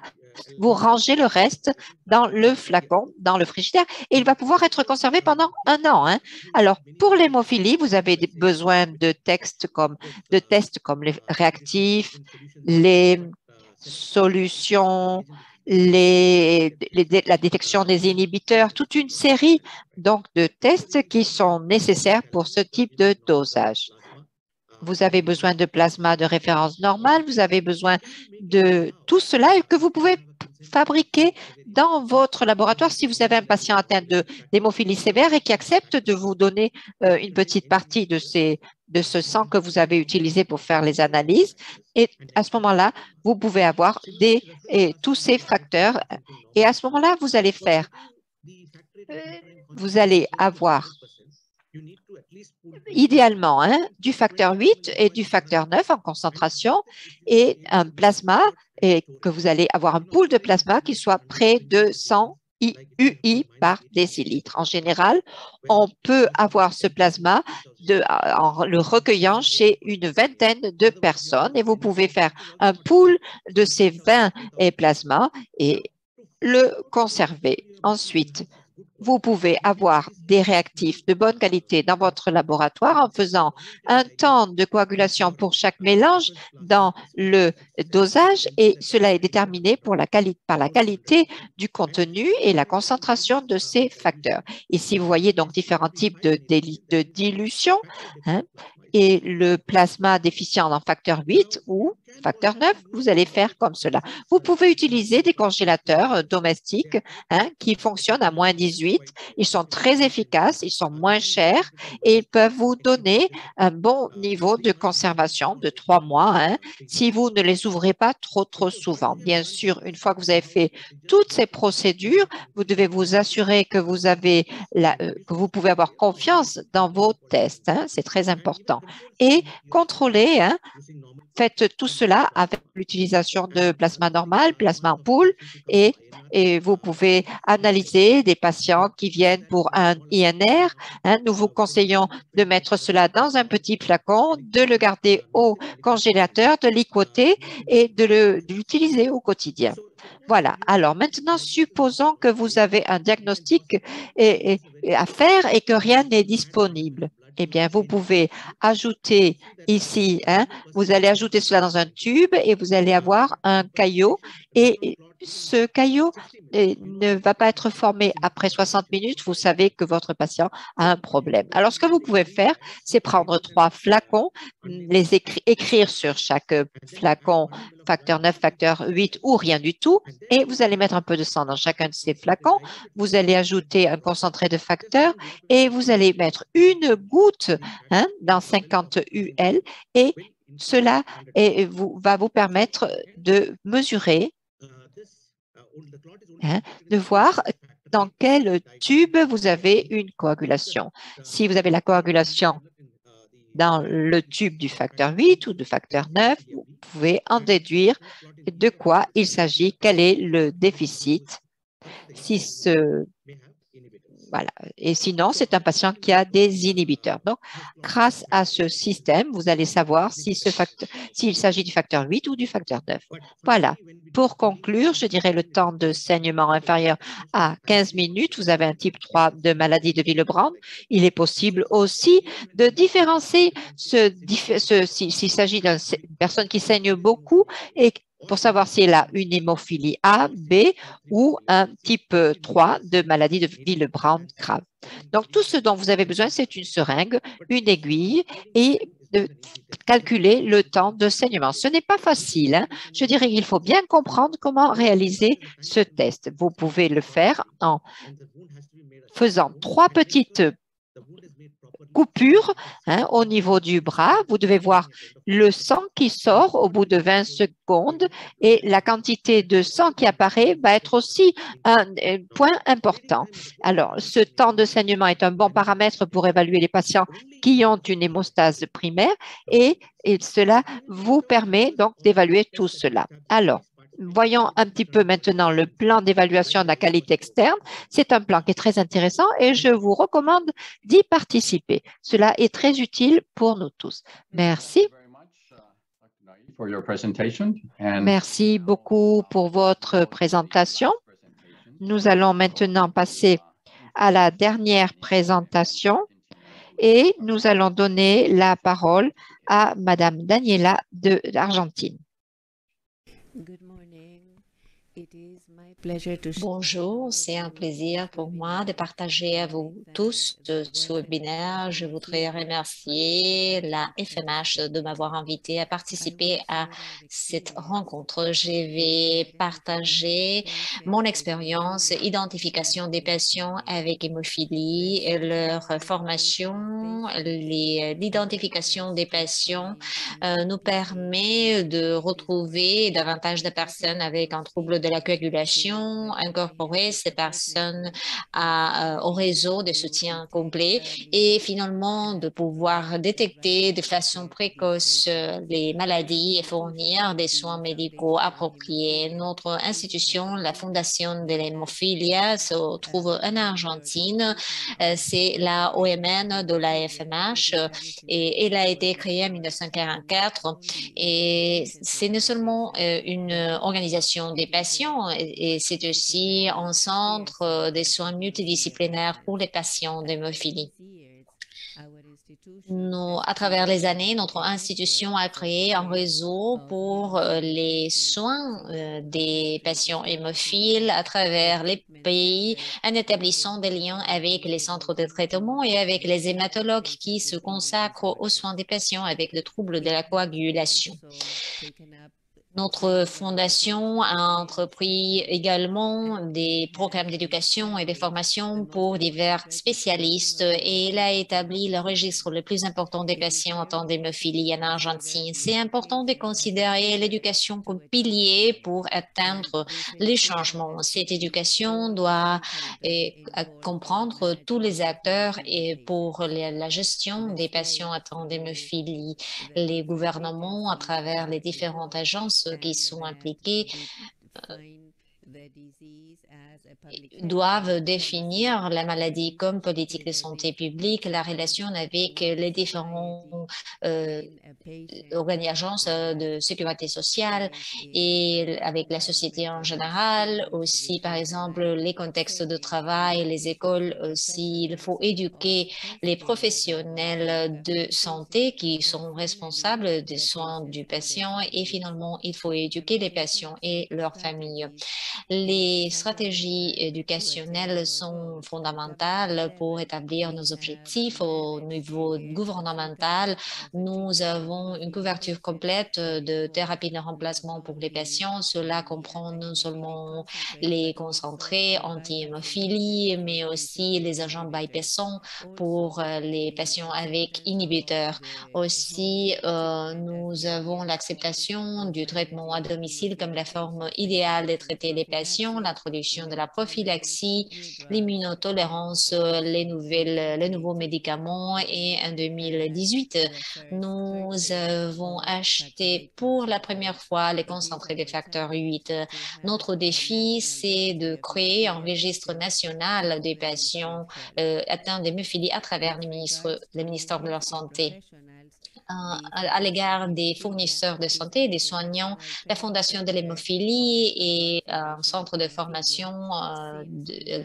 vous rangez le reste dans le flacon, dans le frigidaire, et il va pouvoir être conservé pendant 1 an. Hein. Alors, pour l'hémophilie, vous avez besoin de tests comme les réactifs, les solutions, la détection des inhibiteurs, toute une série donc de tests qui sont nécessaires pour ce type de dosage. Vous avez besoin de plasma de référence normale, vous avez besoin de tout cela et que vous pouvez fabriquer dans votre laboratoire si vous avez un patient atteint d'hémophilie sévère et qui accepte de vous donner une petite partie de ce sang que vous avez utilisé pour faire les analyses. Et à ce moment-là, vous pouvez avoir tous ces facteurs. Et à ce moment-là, vous allez avoir idéalement du facteur 8 et du facteur 9 en concentration et un plasma et que vous allez avoir un pool de plasma qui soit près de 100 UI par décilitre. En général, on peut avoir ce plasma en le recueillant chez une vingtaine de personnes et vous pouvez faire un pool de ces 20 plasmas et le conserver. Ensuite, vous pouvez avoir des réactifs de bonne qualité dans votre laboratoire en faisant un temps de coagulation pour chaque mélange dans le dosage et cela est déterminé par la qualité du contenu et la concentration de ces facteurs. Ici, vous voyez donc différents types de dilution et le plasma déficient en facteur 8 ou facteur 9, vous allez faire comme cela. Vous pouvez utiliser des congélateurs domestiques qui fonctionnent à moins 18. Ils sont très efficaces, ils sont moins chers et ils peuvent vous donner un bon niveau de conservation de 3 mois si vous ne les ouvrez pas trop souvent. Bien sûr, une fois que vous avez fait toutes ces procédures, vous devez vous assurer que que vous pouvez avoir confiance dans vos tests. C'est très important. Et contrôler, faites tout cela avec l'utilisation de plasma normal, plasma en poule et vous pouvez analyser des patients qui viennent pour un INR. Nous vous conseillons de mettre cela dans un petit flacon, de le garder au congélateur, de liquoter et de l'utiliser au quotidien. Voilà. Alors maintenant, supposons que vous avez un diagnostic à faire et que rien n'est disponible. Eh bien, vous pouvez ajouter ici, vous allez ajouter cela dans un tube et vous allez avoir un caillot et ce caillot ne va pas être formé après 60 minutes. Vous savez que votre patient a un problème. Alors, ce que vous pouvez faire, c'est prendre 3 flacons, écrire sur chaque flacon facteur 9, facteur 8 ou rien du tout. Et vous allez mettre un peu de sang dans chacun de ces flacons. Vous allez ajouter un concentré de facteur et vous allez mettre une goutte dans 50 UL et cela va vous permettre de mesurer, de voir dans quel tube vous avez une coagulation. Si vous avez la coagulation dans le tube du facteur 8 ou du facteur 9, vous pouvez en déduire de quoi il s'agit, quel est le déficit. Voilà. Et sinon, c'est un patient qui a des inhibiteurs. Donc, grâce à ce système, vous allez savoir s'il s'agit du facteur 8 ou du facteur 9. Voilà. Pour conclure, je dirais le temps de saignement inférieur à 15 minutes. Vous avez un type 3 de maladie de Willebrand. Il est possible aussi de différencier s'il s'agit d'une personne qui saigne beaucoup et pour savoir si elle a une hémophilie A, B ou un type 3 de maladie de Willebrand grave. Donc, tout ce dont vous avez besoin, c'est une seringue, une aiguille et de calculer le temps de saignement. Ce n'est pas facile. Hein? Je dirais qu'il faut bien comprendre comment réaliser ce test. Vous pouvez le faire en faisant 3 petites coupure au niveau du bras. Vous devez voir le sang qui sort au bout de 20 secondes et la quantité de sang qui apparaît va être aussi un point important. Alors, ce temps de saignement est un bon paramètre pour évaluer les patients qui ont une hémostase primaire et cela vous permet donc d'évaluer tout cela. Alors, voyons un petit peu maintenant le plan d'évaluation de la qualité externe. C'est un plan qui est très intéressant et je vous recommande d'y participer. Cela est très utile pour nous tous. Merci. Merci beaucoup pour votre présentation. Nous allons maintenant passer à la dernière présentation et nous allons donner la parole à Madame Daniela de l'Argentine. Bonjour, c'est un plaisir pour moi de partager à vous tous ce webinaire. Je voudrais remercier la FMH de m'avoir invité à participer à cette rencontre. Je vais partager mon expérience, identification des patients avec hémophilie, leur formation. L'identification des patients nous permet de retrouver davantage de personnes avec un trouble de la coagulation, incorporer ces personnes au réseau de soutien complet et finalement de pouvoir détecter de façon précoce les maladies et fournir des soins médicaux appropriés. Notre institution, la Fondation de l'hémophilie, se trouve en Argentine. C'est la OMN de la FMH et elle a été créée en 1944 et c'est non seulement une organisation des patients et c'est aussi un centre de soins multidisciplinaires pour les patients d'hémophilie. À travers les années, notre institution a créé un réseau pour les soins des patients hémophiles à travers les pays en établissant des liens avec les centres de traitement et avec les hématologues qui se consacrent aux soins des patients avec des troubles de la coagulation. Notre fondation a entrepris également des programmes d'éducation et de formation pour divers spécialistes et elle a établi le registre le plus important des patients atteints d'hémophilie en Argentine. C'est important de considérer l'éducation comme pilier pour atteindre les changements. Cette éducation doit comprendre tous les acteurs et pour la gestion des patients atteints d'hémophilie, les gouvernements à travers les différentes agences qui sont impliqués doivent définir la maladie comme politique de santé publique, la relation avec les différents agences de sécurité sociale et avec la société en général, aussi par exemple les contextes de travail, les écoles aussi. Il faut éduquer les professionnels de santé qui sont responsables des soins du patient et finalement il faut éduquer les patients et leurs familles. Les stratégies éducationnelles sont fondamentales pour établir nos objectifs au niveau gouvernemental. Nous avons une couverture complète de thérapie de remplacement pour les patients. Cela comprend non seulement les concentrés anti-hémophilie, mais aussi les agents bypassants pour les patients avec inhibiteurs. Aussi, nous avons l'acceptation du traitement à domicile comme la forme idéale de traiter les patients, l'introduction de la prophylaxie, l'immunotolérance, les nouveaux médicaments et en 2018, nous avons acheté pour la première fois les concentrés des facteurs 8. Notre défi, c'est de créer un registre national des patients atteints d'hémophilie à travers les ministères de la Santé à l'égard des fournisseurs de santé, des soignants, la Fondation de l'hémophilie et un centre de formation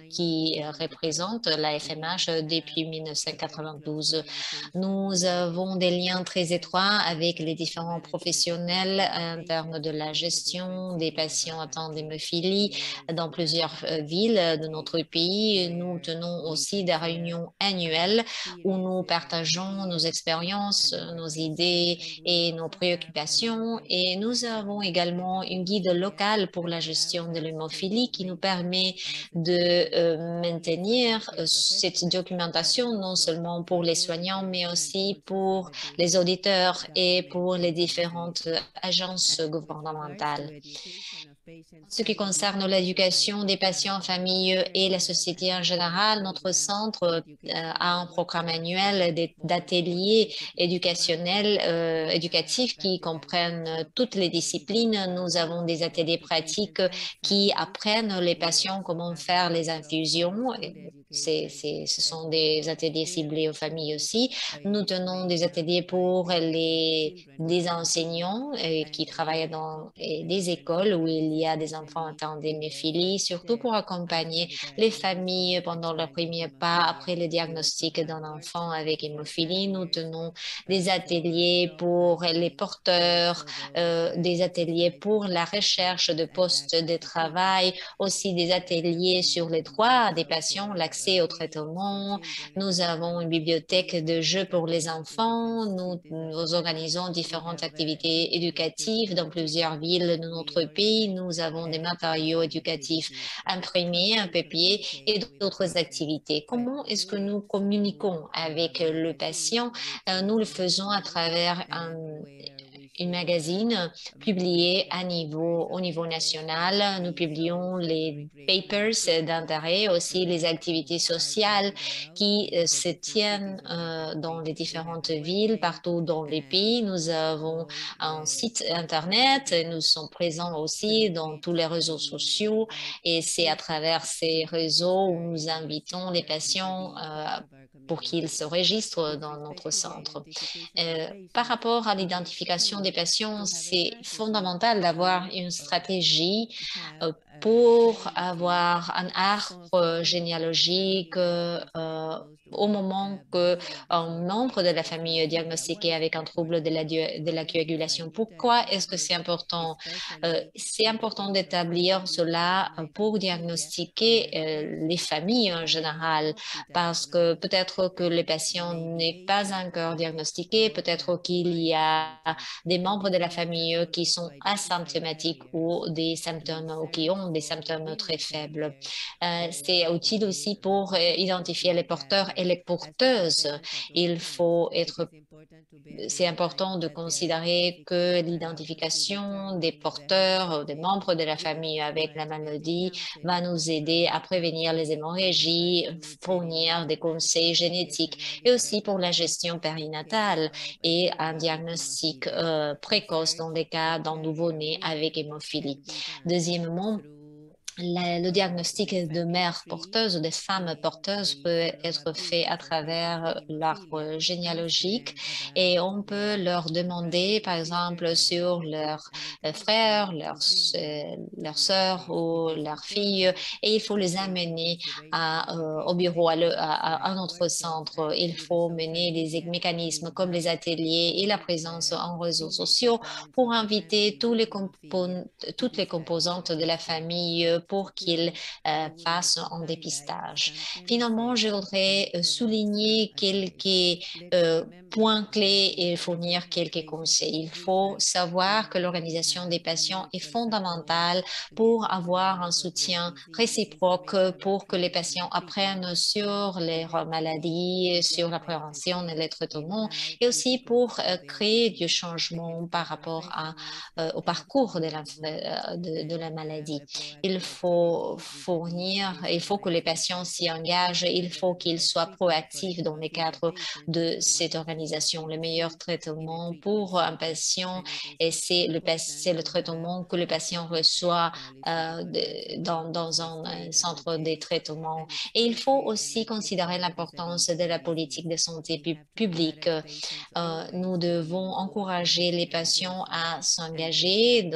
qui représente la FMH depuis 1992. Nous avons des liens très étroits avec les différents professionnels en termes de la gestion des patients atteints d'hémophilie dans plusieurs villes de notre pays. Nous tenons aussi des réunions annuelles où nous partageons nos expériences, nos idées et nos préoccupations. Et nous avons également une guide locale pour la gestion de l'hémophilie qui nous permet de maintenir cette documentation non seulement pour les soignants, mais aussi pour les auditeurs et pour les différentes agences gouvernementales. Ce qui concerne l'éducation des patients, familles et la société en général, notre centre a un programme annuel d'ateliers éducationnels, éducatifs qui comprennent toutes les disciplines. Nous avons des ateliers pratiques qui apprennent les patients comment faire les infusions. Ce sont des ateliers ciblés aux familles aussi. Nous tenons des ateliers pour les enseignants qui travaillent dans des écoles où il y a des enfants atteints d'hémophilie, surtout pour accompagner les familles pendant leur premier pas après le diagnostic d'un enfant avec hémophilie. Nous tenons des ateliers pour les porteurs, des ateliers pour la recherche de postes de travail, aussi des ateliers sur les droits des patients, l'accès au traitement. Nous avons une bibliothèque de jeux pour les enfants. Nous organisons différentes activités éducatives dans plusieurs villes de notre pays. Nous avons des matériaux éducatifs imprimés, un papier et d'autres activités. Comment est-ce que nous communiquons avec le patient? Nous le faisons à travers une magazine publié au niveau national. Nous publions les papers d'intérêt, aussi les activités sociales qui se tiennent dans les différentes villes, partout dans les pays. Nous avons un site Internet, nous sommes présents aussi dans tous les réseaux sociaux et c'est à travers ces réseaux où nous invitons les patients pour qu'ils se registrent dans notre centre. Par rapport à l'identification des patients, c'est fondamental d'avoir une stratégie pour avoir un arbre généalogique au moment qu'un membre de la famille est diagnostiqué avec un trouble de la coagulation. Pourquoi est-ce que c'est important? C'est important d'établir cela pour diagnostiquer les familles en général, parce que peut-être que le patient n'est pas encore diagnostiqué, peut-être qu'il y a des membres de la famille qui sont asymptomatiques ou des symptômes ou qui ont des symptômes très faibles. C'est utile aussi pour identifier les porteurs et les porteuses. C'est important de considérer que l'identification des porteurs, des membres de la famille avec la maladie va nous aider à prévenir les hémorragies, fournir des conseils génétiques et aussi pour la gestion périnatale et un diagnostic précoce dans les cas d'un nouveau-né avec hémophilie. Deuxièmement, le diagnostic de mères porteuses ou des femmes porteuses peut être fait à travers l'arbre généalogique et on peut leur demander, par exemple, sur leurs frères, leurs sœurs ou leurs filles, et il faut les amener au bureau, à notre centre. Il faut mener des mécanismes comme les ateliers et la présence en réseaux sociaux pour inviter toutes les composantes de la famille pour qu'ils fassent un dépistage. Finalement, je voudrais souligner quelques points clés et fournir quelques conseils. Il faut savoir que l'organisation des patients est fondamentale pour avoir un soutien réciproque pour que les patients apprennent sur les maladies, sur la prévention et les traitements, et aussi pour créer du changement par rapport au parcours de la maladie. Il faut il faut que les patients s'y engagent, il faut qu'ils soient proactifs dans le cadre de cette organisation. Le meilleur traitement pour un patient, c'est le traitement que le patient reçoit dans un centre de traitement. Et il faut aussi considérer l'importance de la politique de santé publique. Nous devons encourager les patients à s'engager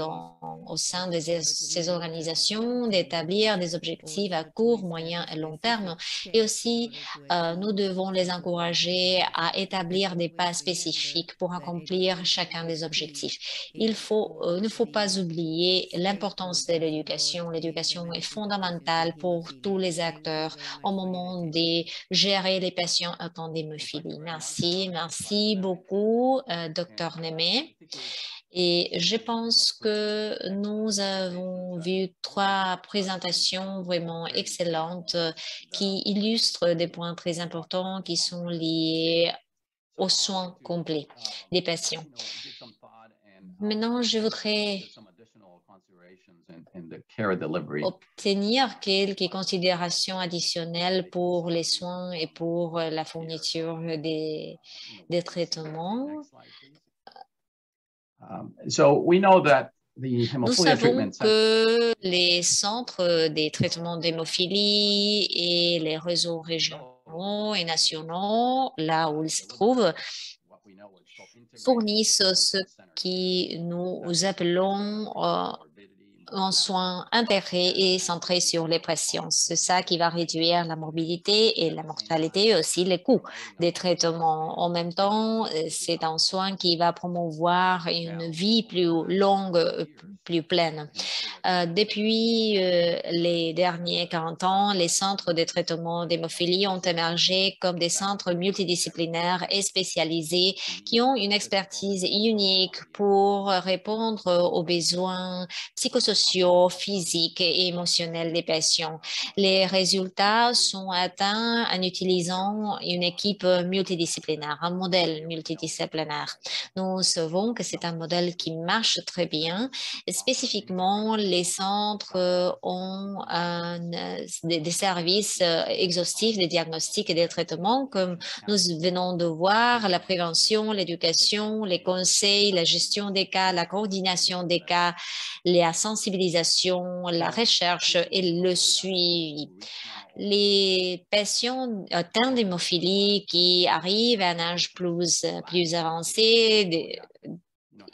au sein de ces organisations, d'établir des objectifs à court, moyen et long terme. Et aussi, nous devons les encourager à établir des pas spécifiques pour accomplir chacun des objectifs. Il ne faut pas oublier l'importance de l'éducation. L'éducation est fondamentale pour tous les acteurs au moment de gérer les patients atteints d'hémophilie. Merci beaucoup, Dr. Nemé. Et je pense que nous avons vu trois présentations vraiment excellentes qui illustrent des points très importants qui sont liés aux soins complets des patients. Maintenant, je voudrais obtenir quelques considérations additionnelles pour les soins et pour la fourniture des traitements. Nous savons que les centres des traitements d'hémophilie et les réseaux régionaux et nationaux, là où ils se trouvent, fournissent ce que nous appelons en soins intégrés et centrés sur les patients. C'est ça qui va réduire la morbidité et la mortalité, et aussi les coûts des traitements. En même temps, c'est un soin qui va promouvoir une vie plus longue, plus pleine. Depuis les derniers 40 ans, les centres de traitement d'hémophilie ont émergé comme des centres multidisciplinaires et spécialisés qui ont une expertise unique pour répondre aux besoins psychosociaux, physiques et émotionnels des patients. Les résultats sont atteints en utilisant une équipe multidisciplinaire, un modèle multidisciplinaire. Nous savons que c'est un modèle qui marche très bien. Spécifiquement, les centres ont des services exhaustifs, des diagnostics et des traitements, comme nous venons de voir, la prévention, l'éducation, les conseils, la gestion des cas, la coordination des cas, la sensibilisation, la recherche et le suivi. Les patients atteints d'hémophilie qui arrivent à un âge plus avancé,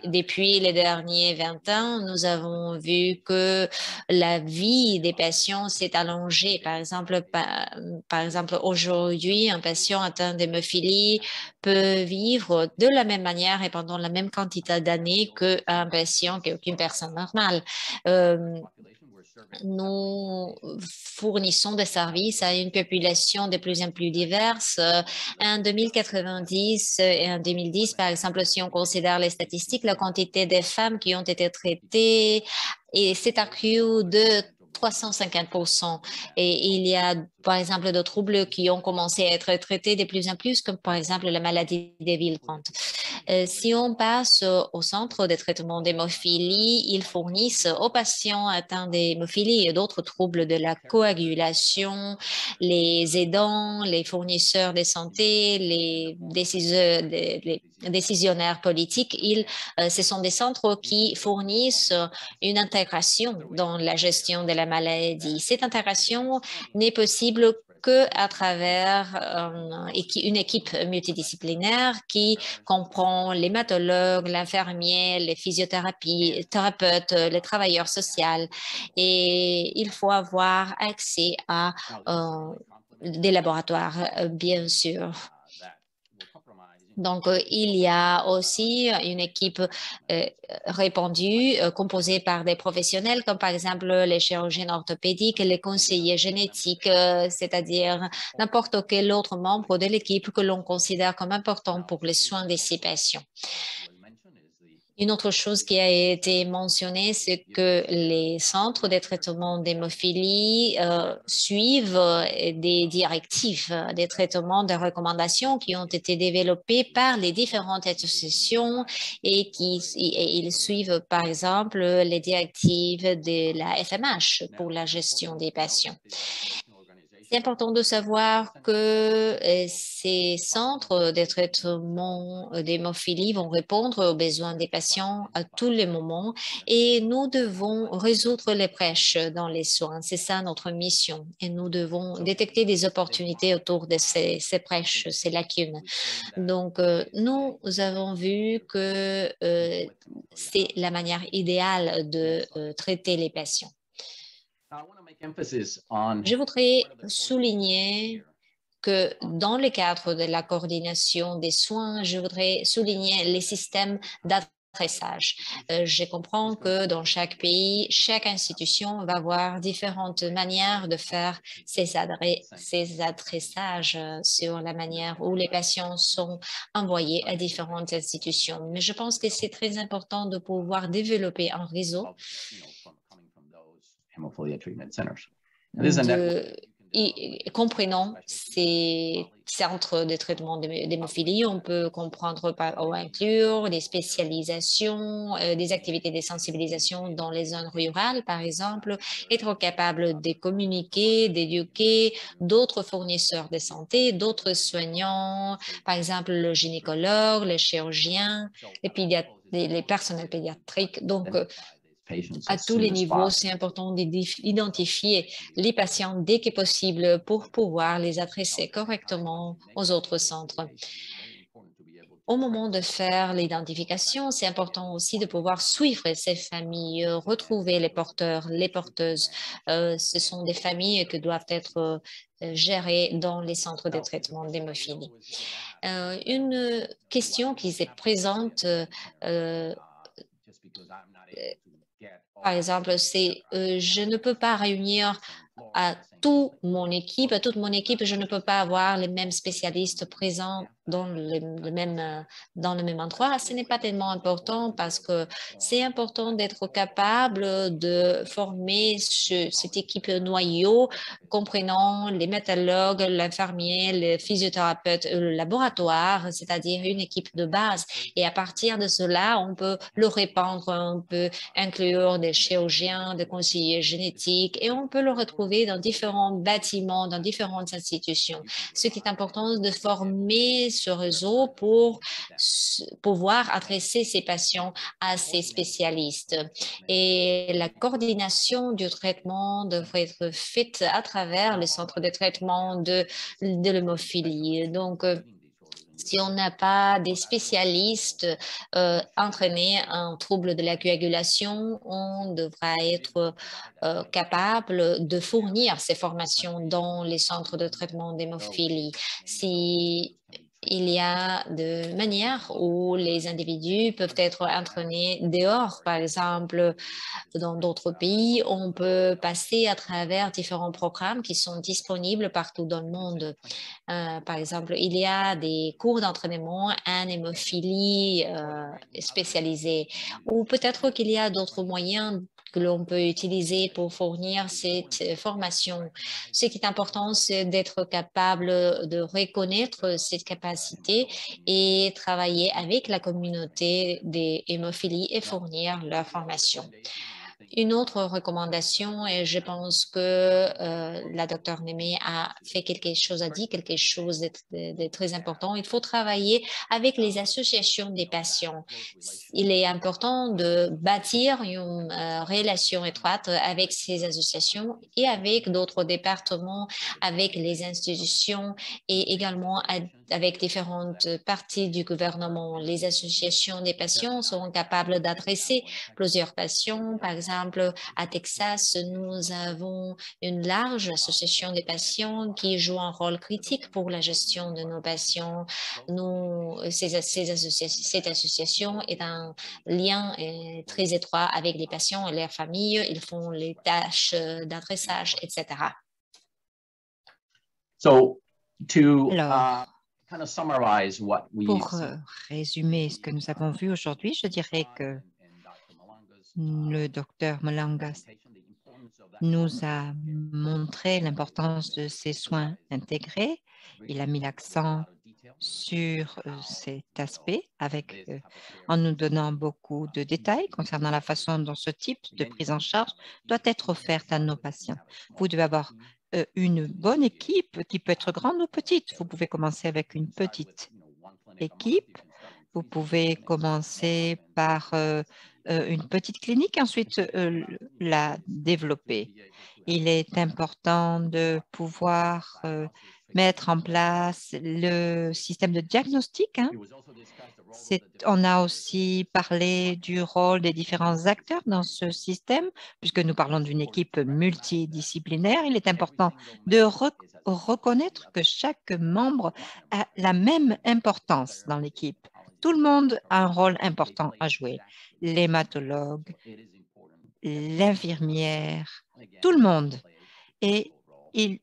depuis les derniers 20 ans, nous avons vu que la vie des patients s'est allongée. Par exemple, aujourd'hui, un patient atteint d'hémophilie peut vivre de la même manière et pendant la même quantité d'années qu'un patient, qu'une personne normale. Nous fournissons des services à une population de plus en plus diverse. En 2090 et en 2010, par exemple, si on considère les statistiques, la quantité de femmes qui ont été traitées s'est accrue de 350%. Et il y a, par exemple, des troubles qui ont commencé à être traités de plus en plus, comme par exemple la maladie des Willebrand. Si on passe au centre de traitement d'hémophilie, ils fournissent aux patients atteints d'hémophilie et d'autres troubles de la coagulation, les aidants, les fournisseurs de santé, les décisionnaires politiques. Ce sont des centres qui fournissent une intégration dans la gestion de la maladie. Cette intégration n'est possible qu'à travers une équipe multidisciplinaire qui comprend l'hématologue, l'infirmier, les physiothérapeutes, les travailleurs sociaux. Et il faut avoir accès à des laboratoires, bien sûr. Donc, il y a aussi une équipe répandue, composée par des professionnels, comme par exemple les chirurgiens orthopédiques, les conseillers génétiques, c'est-à-dire n'importe quel autre membre de l'équipe que l'on considère comme important pour les soins de ces patients. Une autre chose qui a été mentionnée, c'est que les centres de traitement d'hémophilie suivent des directives, des traitements, des recommandations qui ont été développées par les différentes associations et ils suivent par exemple les directives de la FMH pour la gestion des patients. C'est important de savoir que ces centres de traitement d'hémophilie vont répondre aux besoins des patients à tous les moments et nous devons résoudre les brèches dans les soins. C'est ça notre mission et nous devons détecter des opportunités autour de ces brèches, ces lacunes. Donc, nous avons vu que c'est la manière idéale de traiter les patients. Je voudrais souligner que dans le cadre de la coordination des soins, je voudrais souligner les systèmes d'adressage. Je comprends que dans chaque pays, chaque institution va avoir différentes manières de faire ces adressages sur la manière où les patients sont envoyés à différentes institutions. Mais je pense que c'est très important de pouvoir développer un réseau comprenant ces centres de traitement d'hémophilie. On peut comprendre ou inclure des spécialisations, des activités de sensibilisation dans les zones rurales, par exemple, être capable de communiquer, d'éduquer d'autres fournisseurs de santé, d'autres soignants, par exemple le gynécologue, le chirurgien, les personnels pédiatriques. Donc, à tous les niveaux, c'est important d'identifier les patients dès que possible pour pouvoir les adresser correctement aux autres centres. Au moment de faire l'identification, c'est important aussi de pouvoir suivre ces familles, retrouver les porteurs, les porteuses. Ce sont des familles qui doivent être gérées dans les centres de traitement d'hémophilie. Une question qui se présente par exemple, c'est je ne peux pas réunir à toute mon équipe, je ne peux pas avoir les mêmes spécialistes présents dans le même endroit. Ce n'est pas tellement important parce que c'est important d'être capable de former cette équipe noyau comprenant les métallurgues, l'infirmier, le physiothérapeute, le laboratoire, c'est-à-dire une équipe de base. Et à partir de cela, on peut le répandre, on peut inclure des chirurgiens, des conseillers génétiques et on peut le retrouver dans différents bâtiments, dans différentes institutions. Ce qui est important de former ce réseau pour pouvoir adresser ces patients à ces spécialistes. Et la coordination du traitement devrait être faite à travers les centres de traitement de l'hémophilie. Donc, si on n'a pas des spécialistes entraînés en troubles de la coagulation, on devra être capable de fournir ces formations dans les centres de traitement d'hémophilie. Si il y a de manières où les individus peuvent être entraînés dehors, par exemple, dans d'autres pays, on peut passer à travers différents programmes qui sont disponibles partout dans le monde. Par exemple, il y a des cours d'entraînement en hémophilie spécialisés, ou peut-être qu'il y a d'autres moyens que l'on peut utiliser pour fournir cette formation. Ce qui est important, c'est d'être capable de reconnaître cette capacité et travailler avec la communauté des hémophilies et fournir leur formation. Une autre recommandation, et je pense que la docteure Némé a fait quelque chose, a dit quelque chose de très important. Il faut travailler avec les associations des patients. Il est important de bâtir une relation étroite avec ces associations et avec d'autres départements, avec les institutions et également avec différentes parties du gouvernement. Les associations des patients seront capables d'adresser plusieurs patients, par exemple, exemple, à Texas, nous avons une large association des patients qui joue un rôle critique pour la gestion de nos patients. Cette association est un lien très étroit avec les patients et leurs familles. Ils font les tâches d'adressage, etc. Alors, pour résumer ce que nous avons vu aujourd'hui, je dirais que le docteur Malangas nous a montré l'importance de ces soins intégrés. Il a mis l'accent sur cet aspect en nous donnant beaucoup de détails concernant la façon dont ce type de prise en charge doit être offerte à nos patients. Vous devez avoir une bonne équipe qui peut être grande ou petite. Vous pouvez commencer avec une petite équipe. Vous pouvez commencer par une petite clinique et ensuite la développer. Il est important de pouvoir mettre en place le système de diagnostic. On a aussi parlé du rôle des différents acteurs dans ce système, puisque nous parlons d'une équipe multidisciplinaire. Il est important de reconnaître que chaque membre a la même importance dans l'équipe. Tout le monde a un rôle important à jouer. L'hématologue, l'infirmière, tout le monde. Et ils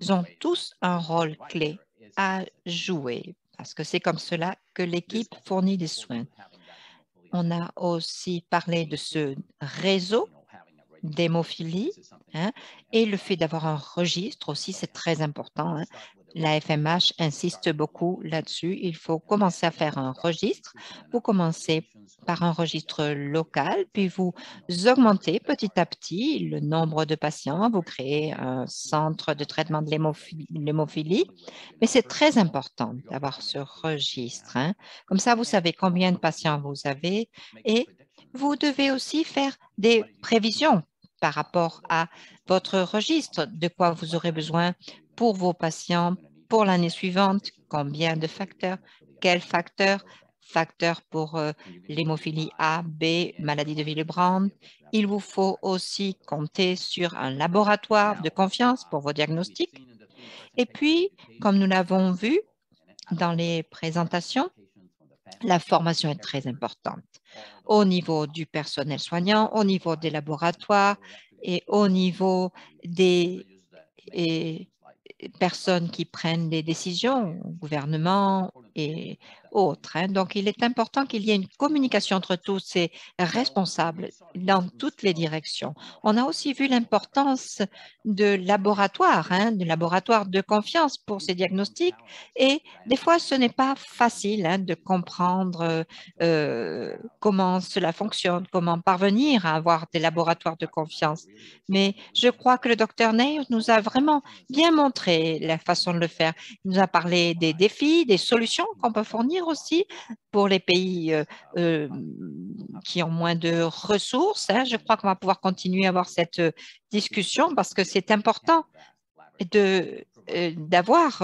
ont tous un rôle clé à jouer parce que c'est comme cela que l'équipe fournit des soins. On a aussi parlé de ce réseau d'hémophilie et le fait d'avoir un registre aussi, c'est très important. La FMH insiste beaucoup là-dessus. Il faut commencer à faire un registre. Vous commencez par un registre local, puis vous augmentez petit à petit le nombre de patients. Vous créez un centre de traitement de l'hémophilie. Mais c'est très important d'avoir ce registre. Comme ça, vous savez combien de patients vous avez et vous devez aussi faire des prévisions par rapport à votre registre, de quoi vous aurez besoin pour vos patients pour l'année suivante, combien de facteurs, quels facteurs, facteurs pour l'hémophilie A, B, maladie de Willebrand. Il vous faut aussi compter sur un laboratoire de confiance pour vos diagnostics. Et puis, comme nous l'avons vu dans les présentations, la formation est très importante au niveau du personnel soignant, au niveau des laboratoires et au niveau des personnes qui prennent les décisions, gouvernement et autres. Donc, il est important qu'il y ait une communication entre tous ces responsables dans toutes les directions. On a aussi vu l'importance de laboratoires, de confiance pour ces diagnostics. Et des fois, ce n'est pas facile de comprendre comment cela fonctionne, comment parvenir à avoir des laboratoires de confiance. Mais je crois que le docteur Ney nous a vraiment bien montré la façon de le faire. Il nous a parlé des défis, des solutions qu'on peut fournir aussi pour les pays qui ont moins de ressources. Je crois qu'on va pouvoir continuer à avoir cette discussion parce que c'est important d'avoir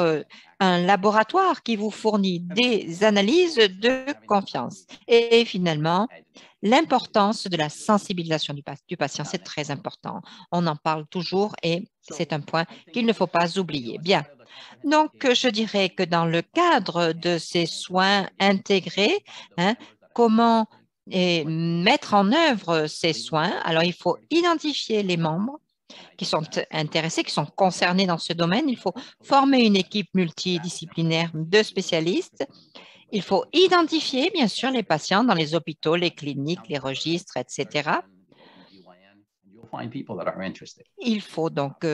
un laboratoire qui vous fournit des analyses de confiance. Et finalement, l'importance de la sensibilisation du patient, c'est très important. On en parle toujours et c'est un point qu'il ne faut pas oublier. Bien. Donc, je dirais que dans le cadre de ces soins intégrés, comment mettre en œuvre ces soins? Alors, il faut identifier les membres qui sont intéressés, qui sont concernés dans ce domaine. Il faut former une équipe multidisciplinaire de spécialistes. Il faut identifier, bien sûr, les patients dans les hôpitaux, les cliniques, les registres, etc. Il faut donc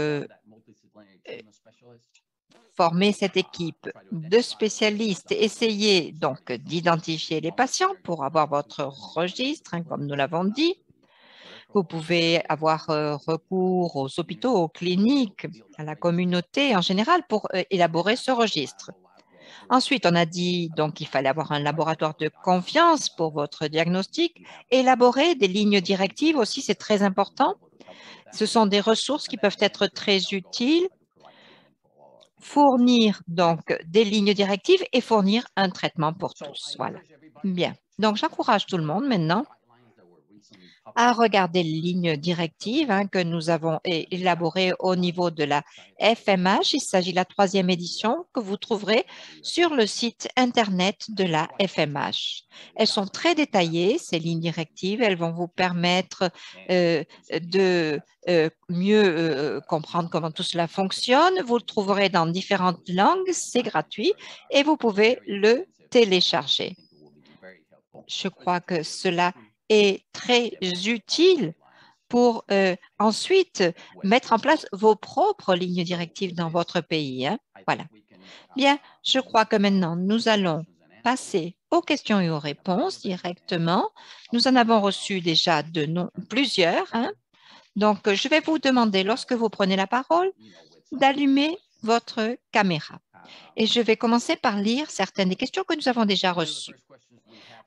former cette équipe de spécialistes, essayer donc d'identifier les patients pour avoir votre registre, comme nous l'avons dit. Vous pouvez avoir recours aux hôpitaux, aux cliniques, à la communauté en général pour élaborer ce registre. Ensuite, on a dit donc qu'il fallait avoir un laboratoire de confiance pour votre diagnostic. Élaborer des lignes directives aussi, c'est très important. Ce sont des ressources qui peuvent être très utiles. Fournir donc des lignes directives et fournir un traitement pour tous. Voilà. Bien. Donc, j'encourage tout le monde maintenant à regarder les lignes directives que nous avons élaborées au niveau de la FMH. Il s'agit de la 3e édition que vous trouverez sur le site Internet de la FMH. Elles sont très détaillées, ces lignes directives. Elles vont vous permettre de mieux comprendre comment tout cela fonctionne. Vous le trouverez dans différentes langues, c'est gratuit et vous pouvez le télécharger. Je crois que cela est très utile pour ensuite mettre en place vos propres lignes directives dans votre pays. Voilà. Bien, je crois que maintenant, nous allons passer aux questions et aux réponses directement. Nous en avons reçu déjà plusieurs. Donc, je vais vous demander, lorsque vous prenez la parole, d'allumer votre caméra. Et je vais commencer par lire certaines des questions que nous avons déjà reçues.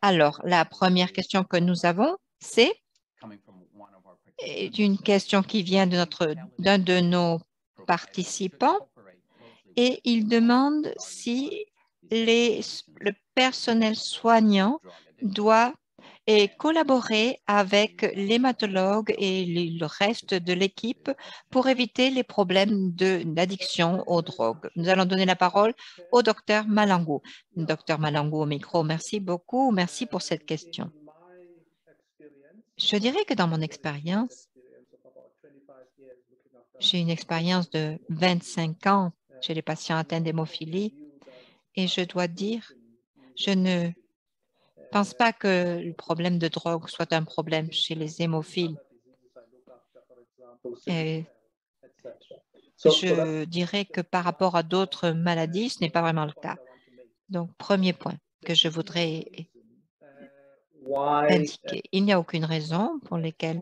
Alors, la première question que nous avons, c'est une question qui vient d'un de nos participants et il demande si le personnel soignant doit collaborer avec l'hématologue et le reste de l'équipe pour éviter les problèmes d'addiction aux drogues. Nous allons donner la parole au docteur Malangou. Docteur Malangou au micro, merci beaucoup. Merci pour cette question. Je dirais que dans mon expérience, j'ai une expérience de 25 ans chez les patients atteints d'hémophilie et je dois dire, je ne pense pas que le problème de drogue soit un problème chez les hémophiles. Et je dirais que par rapport à d'autres maladies, ce n'est pas vraiment le cas. Donc, premier point que je voudrais indiquer, il n'y a aucune raison pour laquelle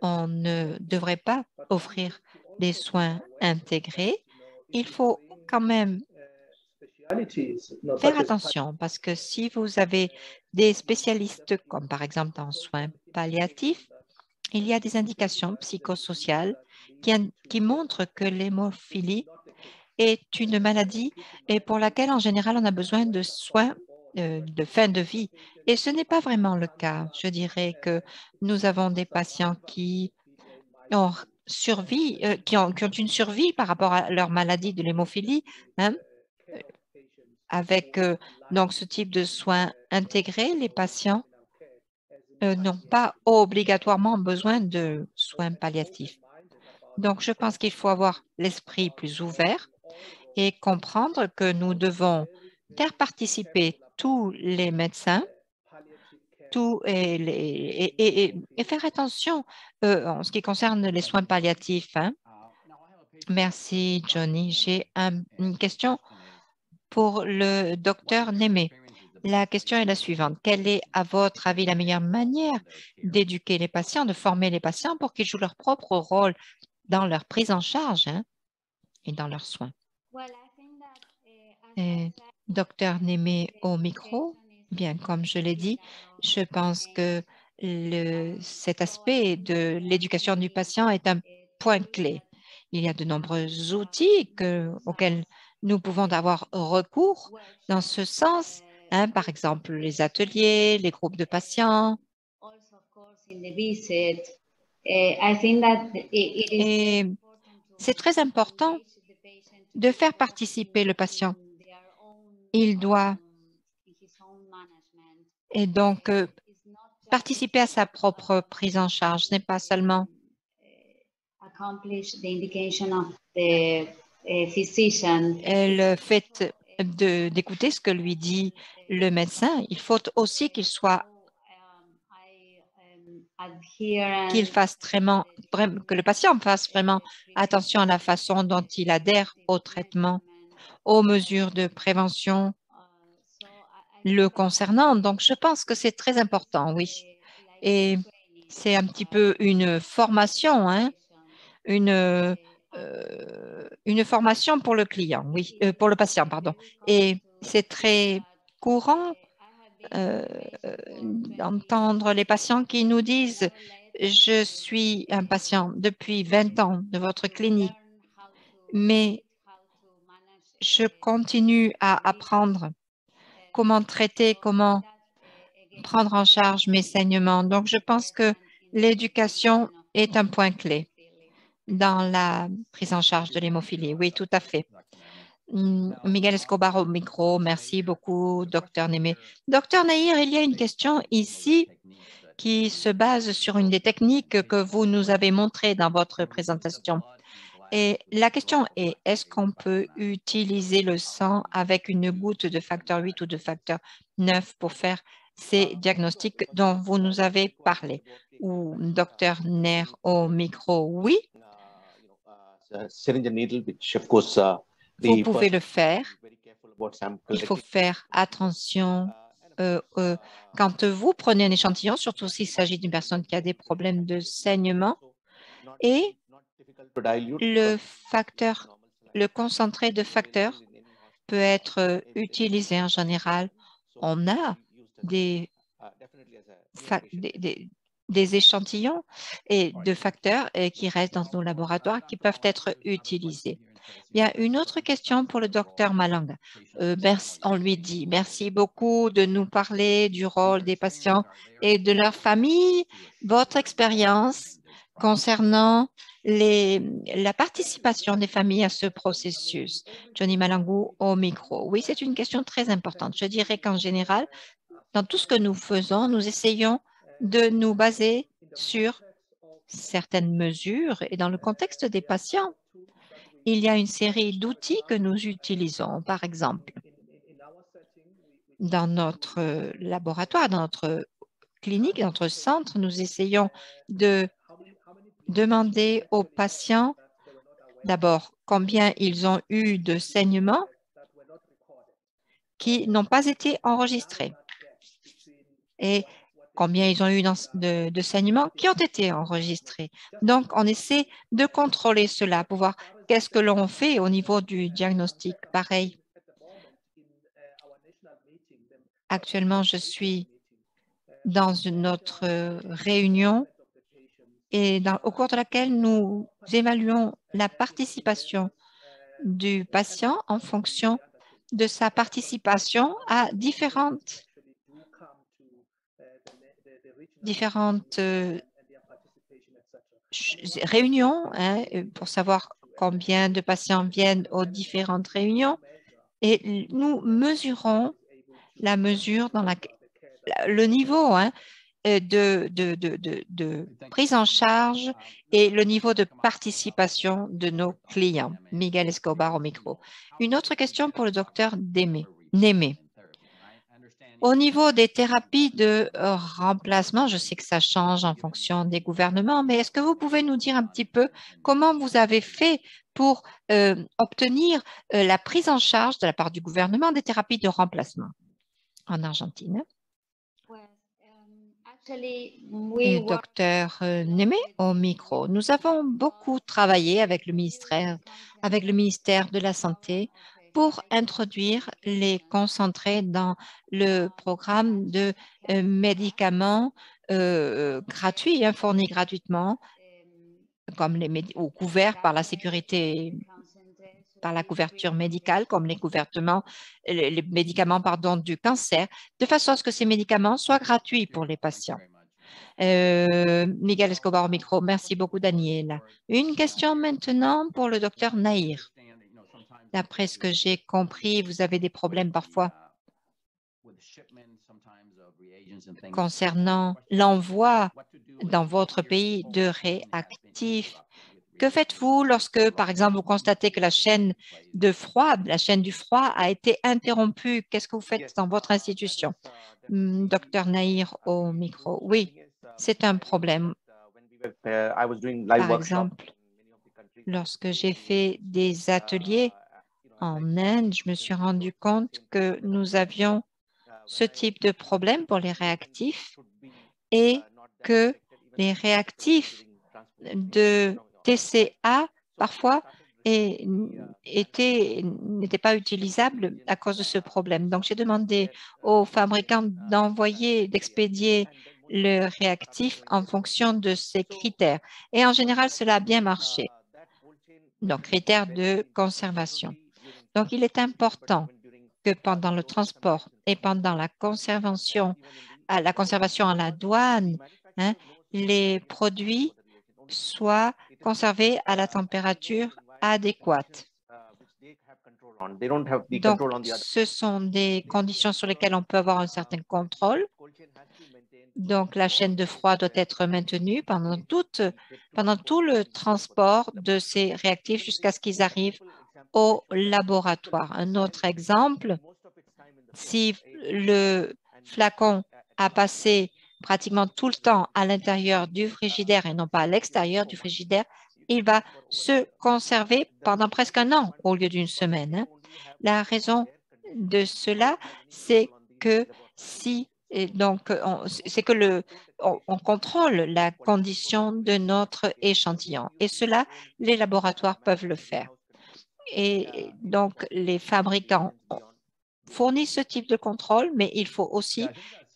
on ne devrait pas offrir des soins intégrés. Il faut quand même faire attention parce que si vous avez des spécialistes comme par exemple en soins palliatifs, il y a des indications psychosociales qui montrent que l'hémophilie est une maladie et pour laquelle en général on a besoin de soins de fin de vie. Et ce n'est pas vraiment le cas. Je dirais que nous avons des patients qui ont une survie par rapport à leur maladie de l'hémophilie, avec donc ce type de soins intégrés, les patients n'ont pas obligatoirement besoin de soins palliatifs. Donc, je pense qu'il faut avoir l'esprit plus ouvert et comprendre que nous devons faire participer tous les médecins et faire attention en ce qui concerne les soins palliatifs. Merci, Johnny. J'ai une question pour le docteur Némé. La question est la suivante. Quelle est, à votre avis, la meilleure manière d'éduquer les patients, de former les patients pour qu'ils jouent leur propre rôle dans leur prise en charge et dans leurs soins? Docteur Némé au micro, bien comme je l'ai dit, je pense que cet aspect de l'éducation du patient est un point clé. Il y a de nombreux outils auxquels nous pouvons avoir recours dans ce sens, par exemple les ateliers, les groupes de patients. Et c'est très important de faire participer le patient. Il doit donc participer à sa propre prise en charge. Ce n'est pas seulement le fait d'écouter ce que lui dit le médecin. Il faut aussi qu'il fasse que le patient fasse vraiment attention à la façon dont il adhère au traitement, aux mesures de prévention le concernant. Donc, je pense que c'est très important, oui. Et c'est un petit peu une formation, une formation pour le client, oui, pour le patient, pardon. Et c'est très courant d'entendre les patients qui nous disent « Je suis un patient depuis 20 ans de votre clinique, mais je continue à apprendre comment traiter, comment prendre en charge mes saignements. Donc, je pense que l'éducation est un point clé dans la prise en charge de l'hémophilie. Oui, tout à fait. Miguel Escobar au micro, merci beaucoup, docteur Némé. Docteur Nahir, il y a une question ici qui se base sur une des techniques que vous nous avez montrées dans votre présentation. Et la question est, est-ce qu'on peut utiliser le sang avec une goutte de facteur 8 ou de facteur 9 pour faire ces diagnostics dont vous nous avez parlé? Ou docteur Nair au micro, oui, vous pouvez le faire. Il faut faire attention quand vous prenez un échantillon, surtout s'il s'agit d'une personne qui a des problèmes de saignement, et le concentré de facteur peut être utilisé en général. On a des échantillons et de facteurs qui restent dans nos laboratoires qui peuvent être utilisés. Il y a une autre question pour le docteur Malanga. On lui dit merci beaucoup de nous parler du rôle des patients et de leur famille, votre expérience concernant la participation des familles à ce processus. Johnny Malangou au micro. Oui, c'est une question très importante. Je dirais qu'en général, dans tout ce que nous faisons, nous essayons de nous baser sur certaines mesures et dans le contexte des patients, il y a une série d'outils que nous utilisons. Par exemple, dans notre laboratoire, dans notre clinique, dans notre centre, nous essayons de demander aux patients d'abord combien ils ont eu de saignements qui n'ont pas été enregistrés et combien ils ont eu de saignements qui ont été enregistrés. Donc, on essaie de contrôler cela pour voir qu'est-ce que l'on fait au niveau du diagnostic. Pareil. Actuellement, je suis dans une autre réunion et au cours de laquelle nous évaluons la participation du patient en fonction de sa participation à différentes réunions pour savoir combien de patients viennent aux différentes réunions et nous mesurons la mesure dans le niveau de prise en charge et le niveau de participation de nos clients. Miguel Escobar au micro. Une autre question pour le docteur Némé. Au niveau des thérapies de remplacement, je sais que ça change en fonction des gouvernements, mais est-ce que vous pouvez nous dire un petit peu comment vous avez fait pour obtenir la prise en charge de la part du gouvernement des thérapies de remplacement en Argentine? Et docteur Némé au micro. Nous avons beaucoup travaillé avec le ministère de la Santé pour introduire les concentrés dans le programme de médicaments gratuits, fournis gratuitement, comme ou couverts par la sécurité, par la couverture médicale, comme les médicaments du cancer, de façon à ce que ces médicaments soient gratuits pour les patients. Miguel Escobar au micro. Merci beaucoup, Daniela. Une question maintenant pour le docteur Nahir. D'après ce que j'ai compris, vous avez des problèmes parfois concernant l'envoi dans votre pays de réactifs. Que faites-vous lorsque, par exemple, vous constatez que la chaîne du froid a été interrompue? Qu'est-ce que vous faites dans votre institution? Docteur Nahir au micro. Oui, c'est un problème. Par exemple, lorsque j'ai fait des ateliers en Inde, je me suis rendu compte que nous avions ce type de problème pour les réactifs et que les réactifs de TCA, parfois, n'étaient pas utilisables à cause de ce problème. Donc, j'ai demandé aux fabricants d'expédier le réactif en fonction de ces critères. Et en général, cela a bien marché. Donc, critères de conservation. Donc, il est important que pendant le transport et pendant la conservation à la conservation à la douane, hein, les produits soient conservés à la température adéquate. Donc, ce sont des conditions sur lesquelles on peut avoir un certain contrôle. Donc, la chaîne de froid doit être maintenue pendant tout le transport de ces réactifs jusqu'à ce qu'ils arrivent au laboratoire. Un autre exemple, si le flacon a passé pratiquement tout le temps à l'intérieur du frigidaire et non pas à l'extérieur du frigidaire, il va se conserver pendant presque un an au lieu d'une semaine, hein. La raison de cela, c'est que on contrôle la condition de notre échantillon et cela, les laboratoires peuvent le faire. Et donc, les fabricants fournissent ce type de contrôle, mais il faut aussi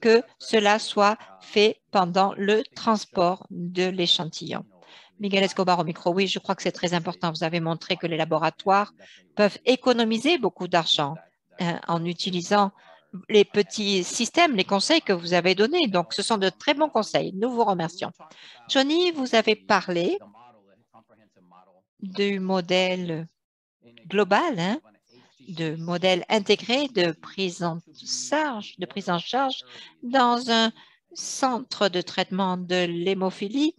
que cela soit fait pendant le transport de l'échantillon. Miguel Escobar au micro, oui, je crois que c'est très important. Vous avez montré que les laboratoires peuvent économiser beaucoup d'argent en utilisant les petits systèmes, les conseils que vous avez donnés. Donc, ce sont de très bons conseils. Nous vous remercions. Johnny, vous avez parlé du modèle global, hein, de modèle intégré de prise en charge dans un centre de traitement de l'hémophilie.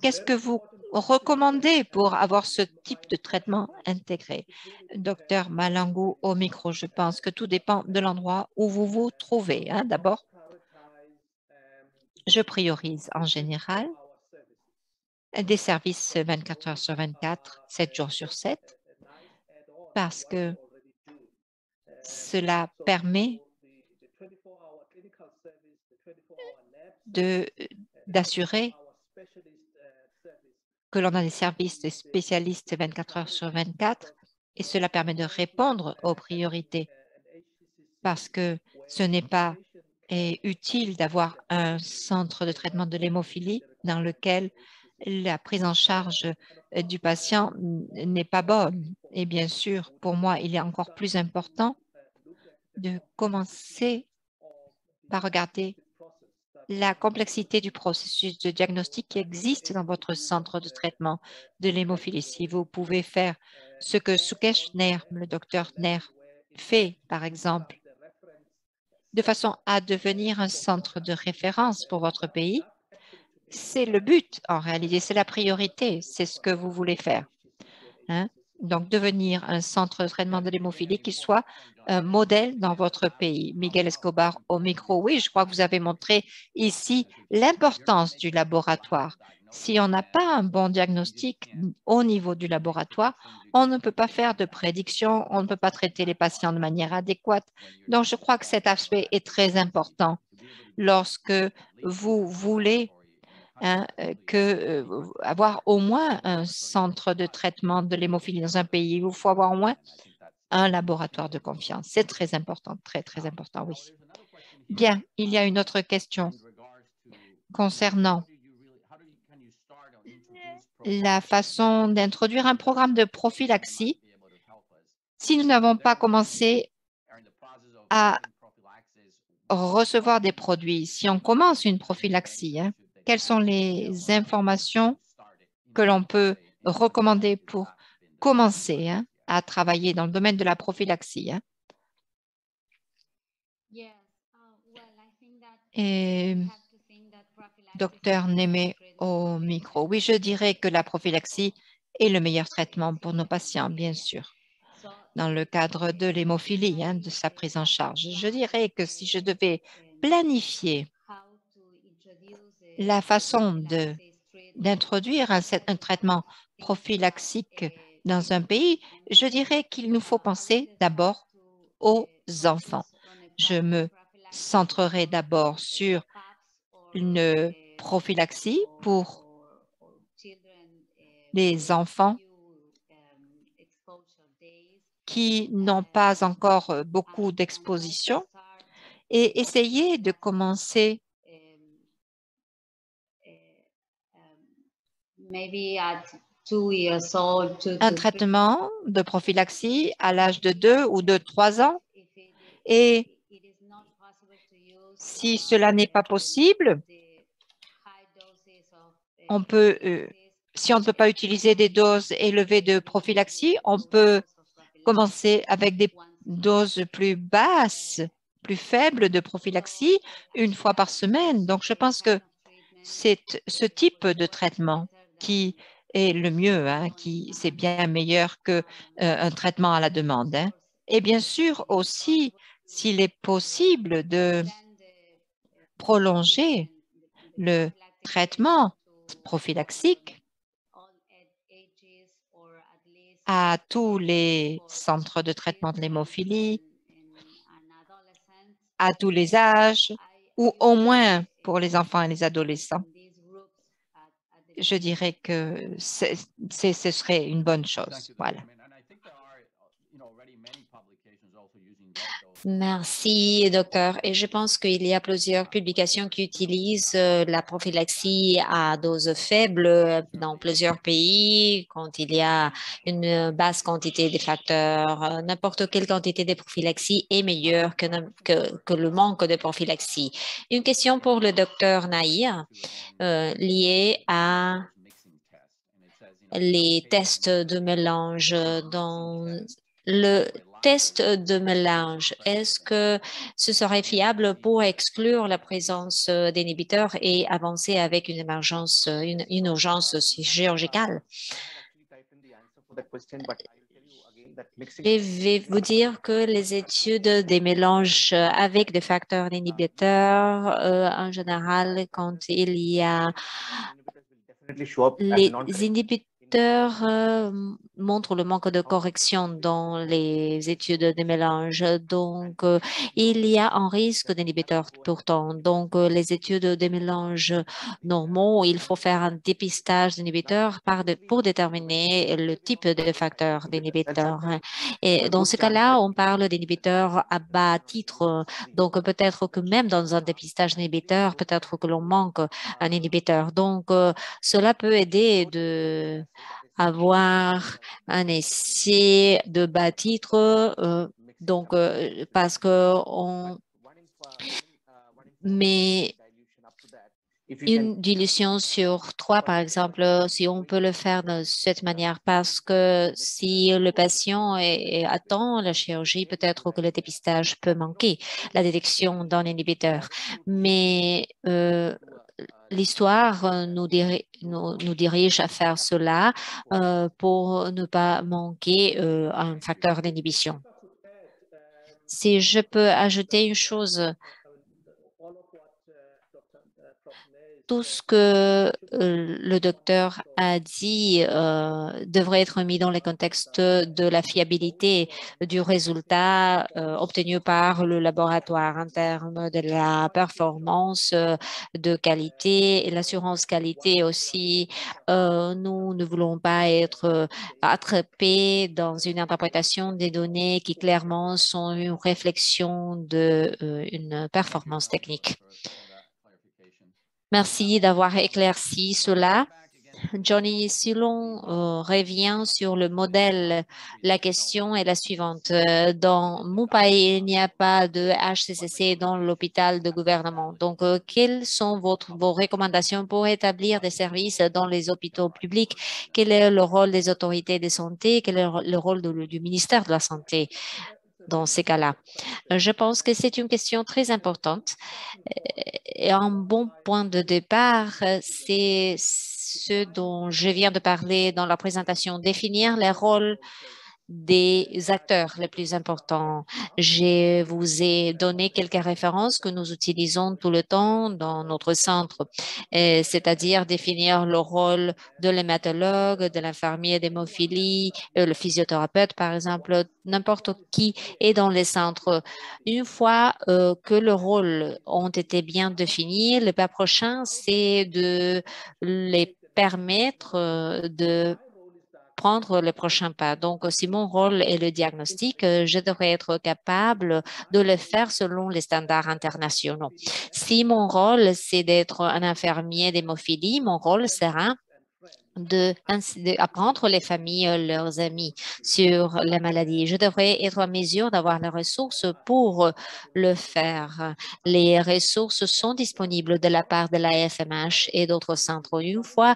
Qu'est-ce que vous recommandez pour avoir ce type de traitement intégré? Docteur Malangou au micro, je pense que tout dépend de l'endroit où vous vous trouvez, hein. D'abord, je priorise en général des services 24 heures sur 24, 7 jours sur 7, parce que cela permet d'assurer que l'on a des services de spécialistes 24 heures sur 24 et cela permet de répondre aux priorités parce que ce n'est pas utile d'avoir un centre de traitement de l'hémophilie dans lequel la prise en charge du patient n'est pas bonne. Et bien sûr, pour moi, il est encore plus important de commencer par regarder la complexité du processus de diagnostic qui existe dans votre centre de traitement de l'hémophilie. Si vous pouvez faire ce que Sukesh Nair, le docteur Nair, fait, par exemple, de façon à devenir un centre de référence pour votre pays, c'est le but en réalité, c'est la priorité, c'est ce que vous voulez faire, hein? Donc, devenir un centre de traitement de l'hémophilie qui soit un modèle dans votre pays. Miguel Escobar au micro, oui, je crois que vous avez montré ici l'importance du laboratoire. Si on n'a pas un bon diagnostic au niveau du laboratoire, on ne peut pas faire de prédiction, on ne peut pas traiter les patients de manière adéquate. Donc, je crois que cet aspect est très important lorsque vous voulez avoir au moins un centre de traitement de l'hémophilie dans un pays. Il faut avoir au moins un laboratoire de confiance. C'est très important, très, très important, oui. Bien, il y a une autre question concernant la façon d'introduire un programme de prophylaxie si nous n'avons pas commencé à recevoir des produits. Si on commence une prophylaxie, hein, quelles sont les informations que l'on peut recommander pour commencer à travailler dans le domaine de la prophylaxie? Et docteur Némé au micro. Oui, je dirais que la prophylaxie est le meilleur traitement pour nos patients, bien sûr, dans le cadre de l'hémophilie, de sa prise en charge. Je dirais que si je devais planifier la façon d'introduire un traitement prophylaxique dans un pays, je dirais qu'il nous faut penser d'abord aux enfants. Je me centrerai d'abord sur une prophylaxie pour les enfants qui n'ont pas encore beaucoup d'exposition et essayer de commencer un traitement de prophylaxie à l'âge de 2 ou de 3 ans. Et Si cela n'est pas possible, on peut, si on ne peut pas utiliser des doses élevées de prophylaxie, on peut commencer avec des doses plus basses, plus faibles de prophylaxie une fois par semaine. Donc, je pense que c'est ce type de traitement qui est le mieux, hein, c'est bien meilleur que un traitement à la demande. Hein. Et bien sûr aussi, s'il est possible de prolonger le traitement prophylaxique à tous les centres de traitement de l'hémophilie, à tous les âges, ou au moins pour les enfants et les adolescents. Je dirais que ce serait une bonne chose. Voilà. Merci, docteur. Et je pense qu'il y a plusieurs publications qui utilisent la prophylaxie à dose faible dans plusieurs pays quand il y a une basse quantité de facteurs. N'importe quelle quantité de prophylaxie est meilleure que le manque de prophylaxie. Une question pour le docteur Naïr liée à les tests de mélange dans le test de mélange, est-ce que ce serait fiable pour exclure la présence d'inhibiteurs et avancer avec une émergence, une urgence chirurgicale? Je vais vous dire que les études des mélanges avec des facteurs inhibiteurs, en général, quand il y a les inhibiteurs montrent le manque de correction dans les études de mélange. Donc, il y a un risque d'inhibiteur pourtant. Donc, les études de mélange normaux, il faut faire un dépistage d'inhibiteurs pour déterminer le type de facteur d'inhibiteur. Et dans ce cas-là, on parle d'inhibiteurs à bas titre. Donc, peut-être que même dans un dépistage d'inhibiteur, peut-être que l'on manque un inhibiteur. Donc, cela peut aider de avoir un essai de bas titre, parce que met une dilution sur 3, par exemple, si on peut le faire de cette manière, parce que si le patient attend la chirurgie, peut-être que le dépistage peut manquer la détection d'un inhibiteur. Mais l'histoire nous dirige à faire cela pour ne pas manquer un facteur d'inhibition. Si je peux ajouter une chose, tout ce que le docteur a dit devrait être mis dans le contexte de la fiabilité du résultat obtenu par le laboratoire en termes de la performance, de qualité et l'assurance qualité aussi. Nous ne voulons pas être attrapés dans une interprétation des données qui clairement sont une réflexion d'une performance technique. Merci d'avoir éclairci cela. Johnny, si l'on revient sur le modèle, la question est la suivante. Dans mon pays, il n'y a pas de HCCC dans l'hôpital de gouvernement. Donc, quelles sont vos recommandations pour établir des services dans les hôpitaux publics? Quel est le rôle des autorités de santé? Quel est le rôle du ministère de la Santé dans ces cas-là? Je pense que c'est une question très importante. Et un bon point de départ, c'est ce dont je viens de parler dans la présentation, définir les rôles des acteurs les plus importants. Je vous ai donné quelques références que nous utilisons tout le temps dans notre centre, c'est-à-dire définir le rôle de l'hématologue, de l'infirmier d'hémophilie, le physiothérapeute, par exemple, n'importe qui est dans les centres. Une fois que le rôle ont été bien définis, le pas prochain, c'est de les permettre de prendre le prochain pas. Donc, si mon rôle est le diagnostic, je devrais être capable de le faire selon les standards internationaux. Si mon rôle, c'est d'être un infirmier d'hémophilie, mon rôle sera d'apprendre les familles, leurs amis sur la maladie. Je devrais être en mesure d'avoir les ressources pour le faire. Les ressources sont disponibles de la part de la FMH et d'autres centres. Une fois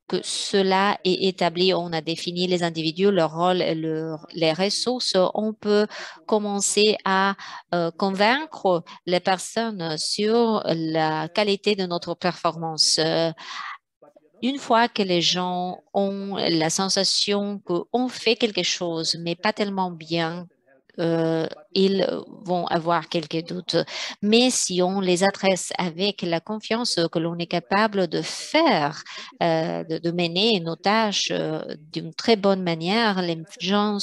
que cela est établi, on a défini les individus, leur rôle et les ressources, on peut commencer à convaincre les personnes sur la qualité de notre performance. Une fois que les gens ont la sensation qu'on fait quelque chose, mais pas tellement bien, ils vont avoir quelques doutes. Mais si on les adresse avec la confiance que l'on est capable de faire, de mener nos tâches d'une très bonne manière, les gens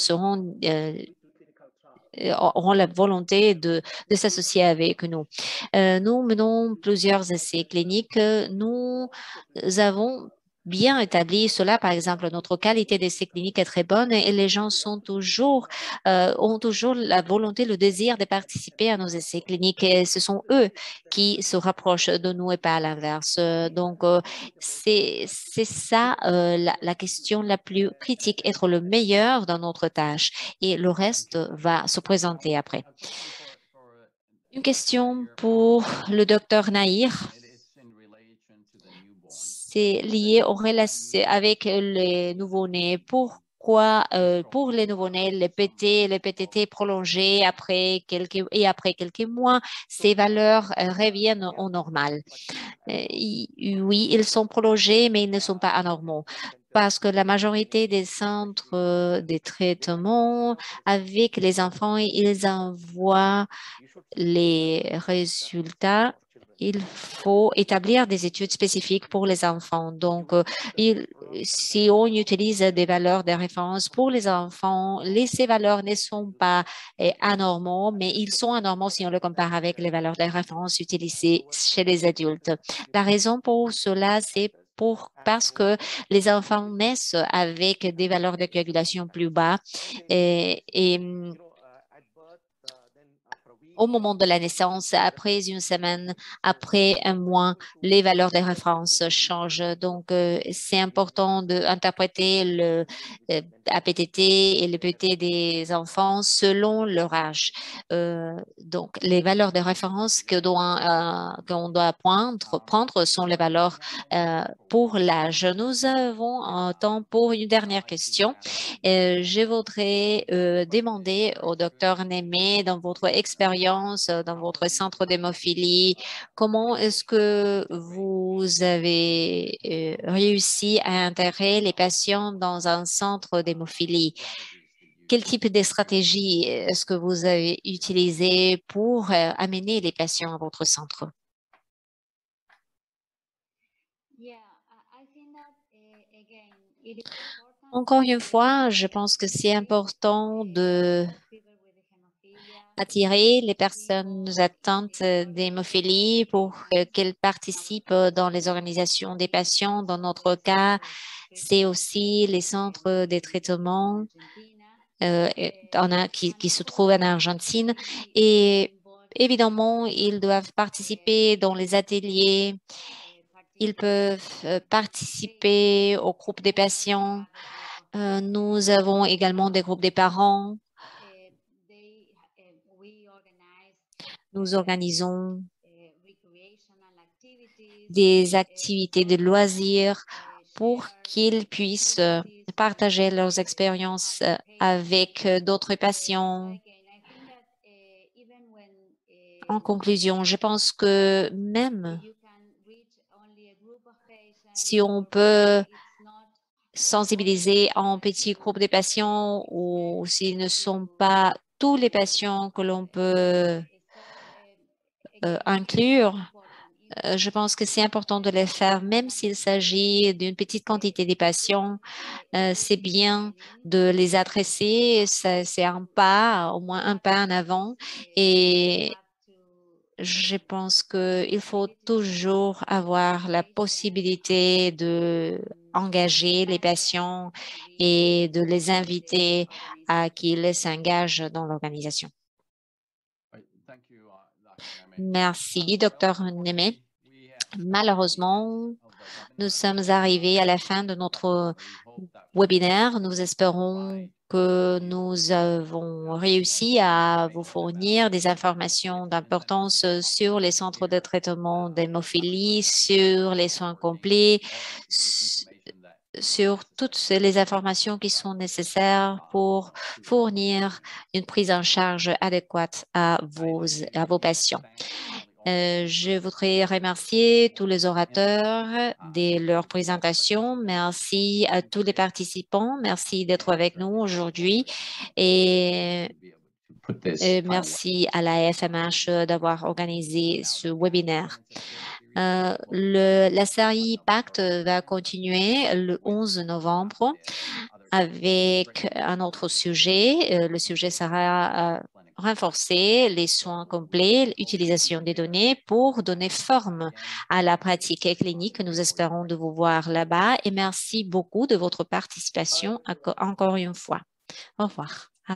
auront la volonté de s'associer avec nous. Nous menons plusieurs essais cliniques. Nous avons bien établi cela. Par exemple, notre qualité d'essai clinique est très bonne et les gens ont toujours la volonté, le désir de participer à nos essais cliniques et ce sont eux qui se rapprochent de nous et pas l'inverse. Donc, c'est ça la question la plus critique, être le meilleur dans notre tâche et le reste va se présenter après. Une question pour le docteur Nahir. C'est lié aux relations avec les nouveau-nés. Pourquoi pour les nouveau-nés, les PTT prolongés après quelques mois, ces valeurs reviennent au normal? Oui, ils sont prolongés, mais ils ne sont pas anormaux. Parce que la majorité des centres de traitement avec les enfants, ils envoient les résultats. Il faut établir des études spécifiques pour les enfants. Donc, si on utilise des valeurs de référence pour les enfants, ces valeurs ne sont pas anormaux, mais ils sont anormaux si on le compare avec les valeurs de référence utilisées chez les adultes. La raison pour cela, c'est parce que les enfants naissent avec des valeurs de coagulation plus bas et au moment de la naissance, après une semaine, après un mois, les valeurs de référence changent. Donc, c'est important d'interpréter le APTT et le PT des enfants selon leur âge. Donc, les valeurs de référence qu'on doit prendre sont les valeurs pour l'âge. Nous avons un temps pour une dernière question. Je voudrais demander au docteur Némé, dans votre expérience, dans votre centre d'hémophilie, comment est-ce que vous avez réussi à intégrer les patients dans un centre d'hémophilie? Quel type de stratégie est-ce que vous avez utilisé pour amener les patients à votre centre? Encore une fois, je pense que c'est important de attirer les personnes atteintes d'hémophilie pour qu'elles participent dans les organisations des patients. Dans notre cas, c'est aussi les centres de traitement qui se trouvent en Argentine. Et évidemment, ils doivent participer dans les ateliers. Ils peuvent participer au groupe des patients. Nous avons également des groupes des parents. Nous organisons des activités de loisirs pour qu'ils puissent partager leurs expériences avec d'autres patients. En conclusion, je pense que même si on peut sensibiliser un petit groupe de patients ou s'ils ne sont pas tous les patients que l'on peut inclure, je pense que c'est important de les faire, même s'il s'agit d'une petite quantité de patients. C'est bien de les adresser. C'est un pas, au moins un pas en avant. Et je pense qu'il faut toujours avoir la possibilité de engager les patients et de les inviter à qu'ils s'engagent dans l'organisation. Merci, docteur Nemé. Malheureusement, Nous sommes arrivés à la fin de notre webinaire. Nous espérons que nous avons réussi à vous fournir des informations d'importance sur les centres de traitement d'hémophilie, sur les soins complets, sur toutes les informations qui sont nécessaires pour fournir une prise en charge adéquate à vos patients. Je voudrais remercier tous les orateurs de leur présentation. Merci à tous les participants. Merci d'être avec nous aujourd'hui et merci à la FMH d'avoir organisé ce webinaire. La série Pacte va continuer le 11 novembre avec un autre sujet. Le sujet sera renforcer les soins complets, l'utilisation des données pour donner forme à la pratique clinique. Nous espérons de vous voir là-bas et merci beaucoup de votre participation encore une fois. Au revoir.